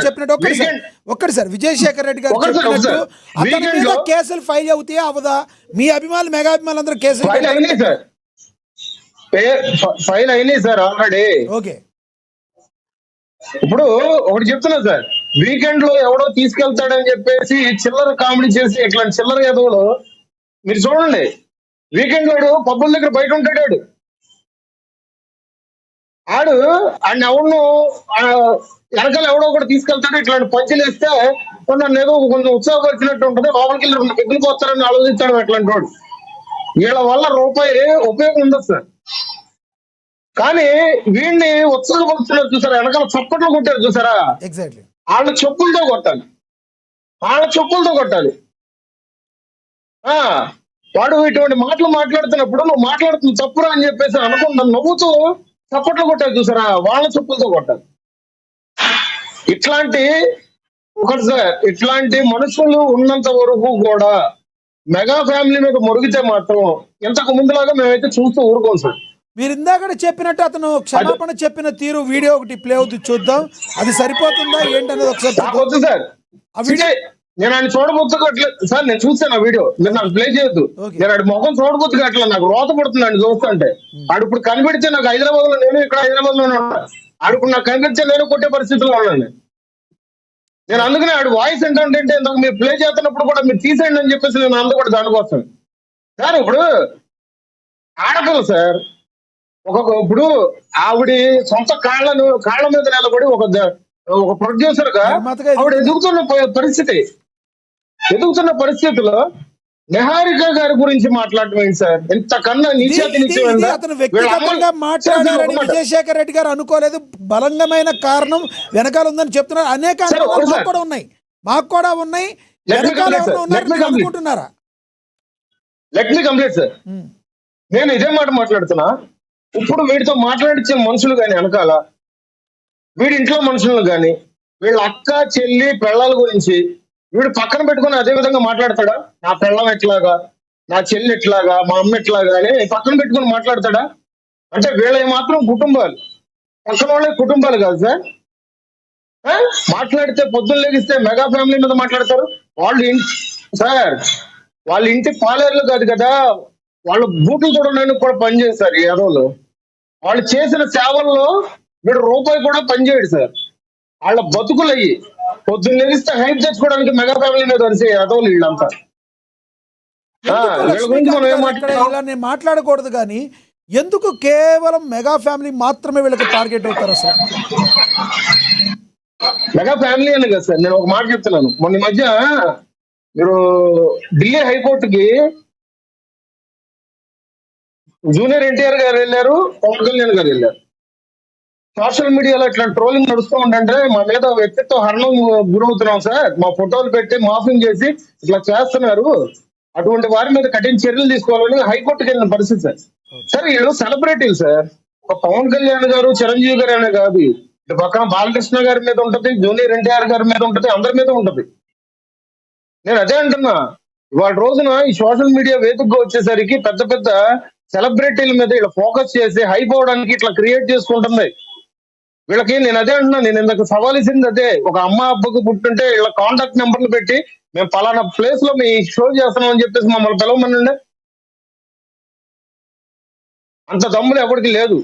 చెప్పినట్టు ఒక్కటి సార్, విజయశేఖర్ రెడ్డి గారు చెప్పినట్టు అతని మీద కేసులు ఫైల్ అవుతాయా అవదా? మీ అభిమానులు, మెగా అభిమానులు అందరూ కేసులు ఫైల్ అయినాయి సార్, ఫైల్ అయినాయి సార్ ఆల్రెడీ. ఓకే. ఇప్పుడు ఒకటి చెప్తున్నా సార్, వీకెండ్ లో ఎవడో తీసుకెళ్తాడని చెప్పేసి చిల్లర కామెడీ చేసి ఇట్లాంటి చిల్లర ఎదవలు మీరు చూడండి. వీకెండ్ వాడు పబ్బుల దగ్గర బయట ఉంటాడు, ఆడిని ఎవడు వెనకాల ఎవడో కూడా తీసుకెళ్తాడు. ఇట్లాంటి పంచులు వేస్తే నన్ను ఏదో కొంచెం ఉత్సాహపరిచినట్టు ఉంటుంది, లోపలికి వెళ్ళి 2 పెగ్గులు పోతారని ఆలోచిస్తాడు అట్లాంటి వాడు. వీళ్ళ వల్ల రూపాయి ఉపయోగం ఉండదు సార్. కానీ వీడిని ఉత్సాహపరుస్తున్నారు చూసారా, వెనకాల చప్పట్లు కొట్టారు చూసారా, ఎగ్జాక్ట్లీ వాళ్ళ చెప్పులతో కొట్టాలి, వాళ్ళ చెప్పులతో కొట్టాలి. వాడు ఇటువంటి మాటలు మాట్లాడుతున్నప్పుడు నువ్వు మాట్లాడుతున్న తప్పురా అని చెప్పేసి అనుకుంటా నవ్వుతూ చప్పట్లు కొట్టారు చూసారా, వాళ్ళ చెప్పులతో కొట్టాలి. ఇట్లాంటి మనుషులు ఉన్నంత వరకు కూడా మెగా ఫ్యామిలీ మీద మురిగితే మాత్రం ఇంతకు ముందులాగా మేమైతే చూస్తూ ఊరుకోం సార్. మీరు ఇందాక చెప్పినట్టు అతను క్షమాపణ చెప్పిన తీరు వీడియో ఒకటి ప్లే అవుతుంది, చూద్దాం. అది సరిపోతుందా ఏంటనేది ఒకసారి వద్దు సార్, నేను ఆయన చూడబోతున్నట్లేదు సార్. నేను చూసాను ఆ వీడియో, మీరు నాకు ప్లే చేయొద్దు. నేను ఆడి ముఖం చూడబోతుగా అట్లా నాకు రోత పడుతుంది అండి చూస్తుంటే. ఆడు ఇప్పుడు కనిపెడితే నాకు హైదరాబాద్ లో, నేను ఇక్కడ హైదరాబాద్ లోనే ఉన్నా, ఆడుకు నాకు కనిపెడితే నేను కొట్టే పరిస్థితిలో ఉన్నాను. నేను అందుకనే ఆడు వాయిస్ ఏంటంటే ఇంతకు మీరు ప్లే చేస్తున్నప్పుడు కూడా మీరు తీసేయండి అని చెప్పేసి నేను అందుకు కూడా దానికోసం సార్. ఇప్పుడు ఆడపిల్ల సార్, ఇప్పుడు ఆవిడ సొంత కాళ్ళ మీద నిలబడి ఒక ప్రొడ్యూసర్ గా ఆవిడ ఎదుగుతున్న పరిస్థితిలో నిహారిక గారి గురించి మాట్లాడటం ఏంటి సార్? ఎంతకన్నా అతను వ్యక్తిగతంగా మాట్లాడారని విజయశేఖర్ రెడ్డి గారు అనుకోలేదు. బలంగమైన కారణం వెనకాల ఉందని చెప్తున్నారు. అనేక మాకు కూడా ఉన్నాయి, అనుకుంటున్నారా? Let me complete sir. నేను ఇదే మాట మాట్లాడుతున్నా. ఇప్పుడు వీడితో మాట్లాడించే మనుషులు కానీ వెనకాల, వీడి ఇంట్లో మనుషులను కానీ, వీళ్ళ అక్క చెల్లి పెళ్ళాల గురించి వీడు పక్కన పెట్టుకుని అదే విధంగా మాట్లాడతాడా? నా పెళ్ళం ఎట్లాగా, నా చెల్లి ఎట్లాగా, మా అమ్మ ఎట్లాగా అని పక్కన పెట్టుకుని మాట్లాడతాడా? అంటే వీళ్ళవి మాత్రం కుటుంబాలు, పక్కన వాళ్ళే కుటుంబాలు కాదు సార్. మాట్లాడితే పొద్దున్న లెగిస్తే మెగా ఫ్యామిలీ మీద మాట్లాడతారు. వాళ్ళ ఇంటి పాలేర్లు కాదు కదా, వాళ్ళు బూట్లు చూడడానికి కూడా పనిచేస్తారు ఈ ఎదవలు. వాళ్ళు చేసిన సేవల్లో వీడు రూపాయి కూడా పనిచేయడు సార్. వాళ్ళ బతుకులు అయ్యి పొద్దున్న లెగిస్తే హైప్ తెచ్చుకోవడానికి మెగా ఫ్యామిలీ మీద వరిసే ఎదవలు వీళ్ళంతా. వీళ్ళ గురించి మనం ఏం నేను మాట్లాడకూడదు, కానీ ఎందుకు కేవలం మెగా ఫ్యామిలీ మాత్రమే వీళ్ళకి టార్గెట్ అవుతారు అసలు? మెగా ఫ్యామిలీ అని కదా సార్, నేను ఒక మాట చెప్తున్నాను. మొన్న మధ్య మీరు ఢిల్లీ హైకోర్టుకి జూనియర్ ఎన్టీఆర్ గారు వెళ్ళారు, పవన్ కళ్యాణ్ గారు వెళ్ళారు. సోషల్ మీడియాలో ఇట్లా ట్రోలింగ్ నడుస్తూ ఉంటే మా మీద వ్యక్తిత్వ హరణం గురవుతున్నాం సార్, మా ఫోటోలు పెట్టి మాఫింగ్ చేసి ఇట్లా చేస్తున్నారు, అటువంటి వారి మీద కఠిన చర్యలు తీసుకోవాలని హైకోర్టుకి వెళ్ళిన పరిస్థితి సార్. సార్ వీళ్ళు సెలబ్రిటీలు సార్, ఒక పవన్ కళ్యాణ్ గారు, చిరంజీవి గారు అనే కాదు, ఇటు పక్కన బాలకృష్ణ గారి మీద ఉంటది, జూనియర్ ఎన్టీఆర్ గారి మీద ఉంటది, అందరి మీద ఉంటది. నేను అదే అంటున్నా, ఇవాళ రోజున ఈ సోషల్ మీడియా వేదికగా వచ్చేసరికి పెద్ద పెద్ద సెలబ్రిటీల మీద ఇలా ఫోకస్ చేసి హైప్ అవడానికి ఇట్లా క్రియేట్ చేసుకుంటుంది వీళ్ళకి. నేను అదే అంటున్నా, నేను ఇందాక సవాల్ ఇచ్చింది అదే. ఒక అమ్మ అబ్బకు పుట్టుంటే ఇలా కాంటాక్ట్ నెంబర్లు పెట్టి మేము పలానా ప్లేస్ లో మీ షో చేస్తున్నాం అని చెప్పేసి మమ్మల్ని పిలవమనండి. అంత దమ్ములు ఎవరికి లేదు,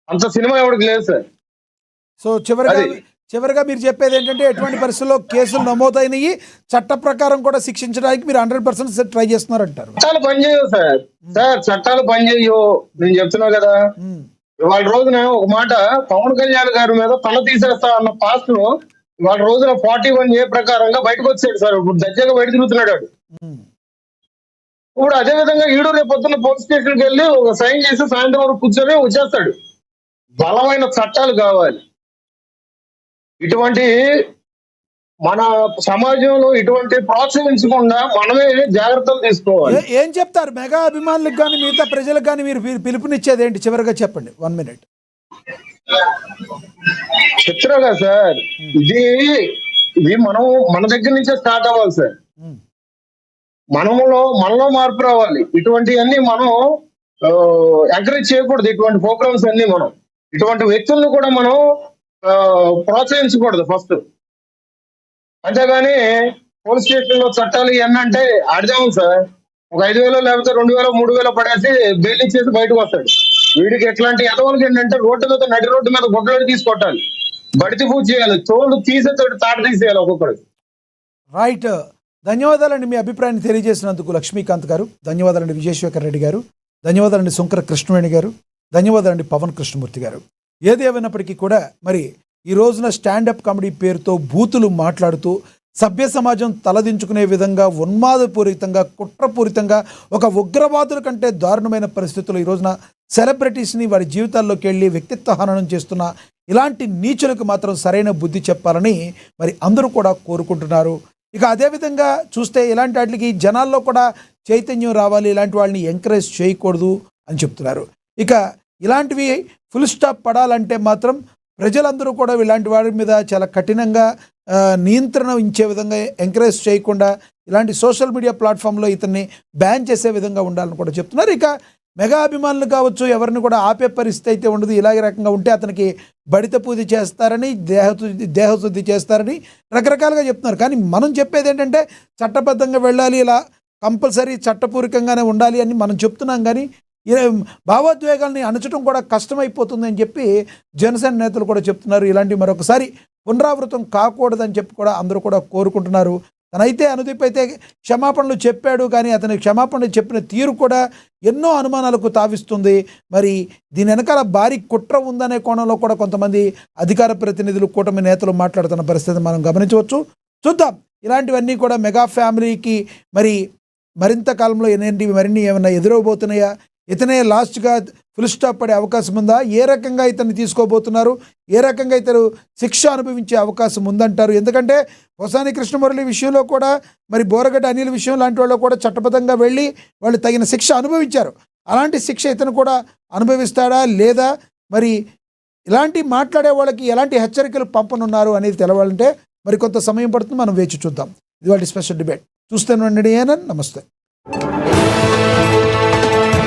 అంత సినిమా ఎవరికి లేదు సార్. సో చివరిగా చివరిగా మీరు చెప్పేది ఏంటంటే ఎటువంటి పరిస్థితుల్లో కేసులు నమోదైనవి చట్ట ప్రకారం కూడా శిక్షించడానికి మీరు 100% ట్రై చేస్తున్నారంటారు. చట్టాలు పనిచేయవు సార్. చట్టాలు పనిచేయవు, నేను చెప్తున్నా కదా. ఇవాళ రోజున ఒక మాట, పవన్ కళ్యాణ్ గారి మీద తల తీసేస్తా అన్న పాస్ట్ ఇవాళ రోజున 41A ప్రకారంగా బయటకు వచ్చాడు సార్. ఇప్పుడు దర్జాగా బయట తిరుగుతున్నాడు వాడు. ఇప్పుడు అదే విధంగా ఈడు రేపు పొద్దున్న పోలీస్ స్టేషన్కి వెళ్ళి ఒక సైన్ చేసి సాయంత్రం వరకు కూర్చొని వచ్చేస్తాడు. బలమైన చట్టాలు కావాలి. ఇటువంటి మన సమాజంలో ఇటువంటి ప్రోత్సహించకుండా మనమే జాగ్రత్తలు తీసుకోవాలి. ఏం చెప్తారు మెగా అభిమానులకు కానీ మిగతా ప్రజలకు కానీ మీరు పిలుపునిచ్చేది ఏంటి చివరిగా చెప్పండి, 1 minute. చిత్రగా సార్, ఇది మనం మన దగ్గర నుంచే స్టార్ట్ అవ్వాలి సార్. మనలో మార్పు రావాలి. ఇటువంటివన్నీ మనం ఎంకరేజ్ చేయకూడదు. ఇటువంటి ప్రోగ్రామ్స్ అన్ని మనం ఇటువంటి వ్యక్తులను కూడా మనం ప్రోత్సహించకూడదు ఫస్ట్. అంతేగాని పోలీస్ స్టేషన్ లో చట్టాలు ఇవన్నంటే అర్థం సార్. ఒక 5,000 లేకపోతే 2,000 3,000 పడేసి బెయిల్ ఇచ్చేసి బయటకు వస్తాడు. వీడికి ఎట్లాంటి ఎదవలకి ఏంటంటే రోడ్డు మీద నడి రోడ్డు మీద గుడ్డలు తీసుకొట్టాలి, బడితి పూజ చేయాలి, తోళ్ళు తీసేతోటి తాట తీసేయాలి ఒక్కొక్కరికి. రైట్, ధన్యవాదాలండి మీ అభిప్రాయాన్ని తెలియజేసినందుకు లక్ష్మీకాంత్ గారు. ధన్యవాదాలండి విజయశేఖర్ రెడ్డి గారు. ధన్యవాదాలండి శంకర కృష్ణవేణి గారు. ధన్యవాదాలండి పవన్ కృష్ణమూర్తి గారు. ఏదేమైనప్పటికీ కూడా మరి ఈ రోజున స్టాండప్ కామెడీ పేరుతో బూతులు మాట్లాడుతూ సభ్య సమాజం తలదించుకునే విధంగా ఉన్మాదపూరితంగా కుట్రపూరితంగా ఒక ఉగ్రవాదుల కంటే దారుణమైన పరిస్థితులు ఈ రోజున సెలబ్రిటీస్ని వారి జీవితాల్లోకి వెళ్ళి వ్యక్తిత్వ హననం చేస్తున్న ఇలాంటి నీచులకు మాత్రం సరైన బుద్ధి చెప్పాలని మరి అందరూ కూడా కోరుకుంటున్నారు. ఇక అదేవిధంగా చూస్తే ఇలాంటి వాటికి జనాల్లో కూడా చైతన్యం రావాలి, ఇలాంటి వాళ్ళని ఎంకరేజ్ చేయకూడదు అని చెప్తున్నారు. ఇక ఇలాంటివి ఫుల్ స్టాప్ పడాలంటే మాత్రం ప్రజలందరూ కూడా ఇలాంటి వారి మీద చాలా కఠినంగా నియంత్రణ ఉంచే విధంగా ఎంకరేజ్ చేయకుండా ఇలాంటి సోషల్ మీడియా ప్లాట్ఫామ్లో ఇతన్ని బ్యాన్ చేసే విధంగా ఉండాలని కూడా చెప్తున్నారు. ఇక మెగా అభిమానులు కావచ్చు, ఎవరిని కూడా ఆపే పరిస్థితి అయితే ఉండదు. ఇలాగే రకంగా ఉంటే అతనికి బడిత పూజ చేస్తారని, దేహశుద్ధి చేస్తారని రకరకాలుగా చెప్తున్నారు. కానీ మనం చెప్పేది ఏంటంటే చట్టబద్ధంగా వెళ్ళాలి, ఇలా కంపల్సరీ చట్టపూర్వకంగానే ఉండాలి అని మనం చెప్తున్నాం. కానీ భావోద్వేగాల్ని అణచడం కూడా కష్టమైపోతుంది అని చెప్పి జనసేన నేతలు కూడా చెప్తున్నారు. ఇలాంటివి మరొకసారి పునరావృతం కాకూడదని చెప్పి కూడా అందరూ కూడా కోరుకుంటున్నారు. తనైతే అనుదీప్ అయితే క్షమాపణలు చెప్పాడు, కానీ అతని క్షమాపణలు చెప్పిన తీరు కూడా ఎన్నో అనుమానాలకు తావిస్తుంది. మరి దీని వెనకాల భారీ కుట్ర ఉందనే కోణంలో కూడా కొంతమంది అధికార ప్రతినిధులు, కూటమి నేతలు మాట్లాడుతున్న పరిస్థితి మనం గమనించవచ్చు. చూద్దాం ఇలాంటివన్నీ కూడా మెగా ఫ్యామిలీకి మరింత కాలంలో మరిన్ని ఏమైనా ఎదురవబోతున్నాయా, ఇతనే లాస్ట్గా ఫుల్ స్టాప్ పడే అవకాశం ఉందా, ఏ రకంగా ఇతన్ని తీసుకోబోతున్నారు, ఏ రకంగా ఇతను శిక్ష అనుభవించే అవకాశం ఉందంటారు. ఎందుకంటే పోసాని కృష్ణమురళి విషయంలో కూడా మరి బోరగడ్డ అనిల్ విషయం లాంటి వాళ్ళు కూడా చట్టబద్ధంగా వెళ్ళి వాళ్ళు తగిన శిక్ష అనుభవించారు. అలాంటి శిక్ష ఇతను కూడా అనుభవిస్తాడా లేదా, మరి ఇలాంటి మాట్లాడే వాళ్ళకి ఎలాంటి హెచ్చరికలు పంపనున్నారు అనేది తెలవాలంటే మరి కొంత సమయం పడుతుంది. మనం వేచి చూద్దాం. ఇది వాటి స్పెషల్ డిబేట్. చూస్తాను. నమస్తే.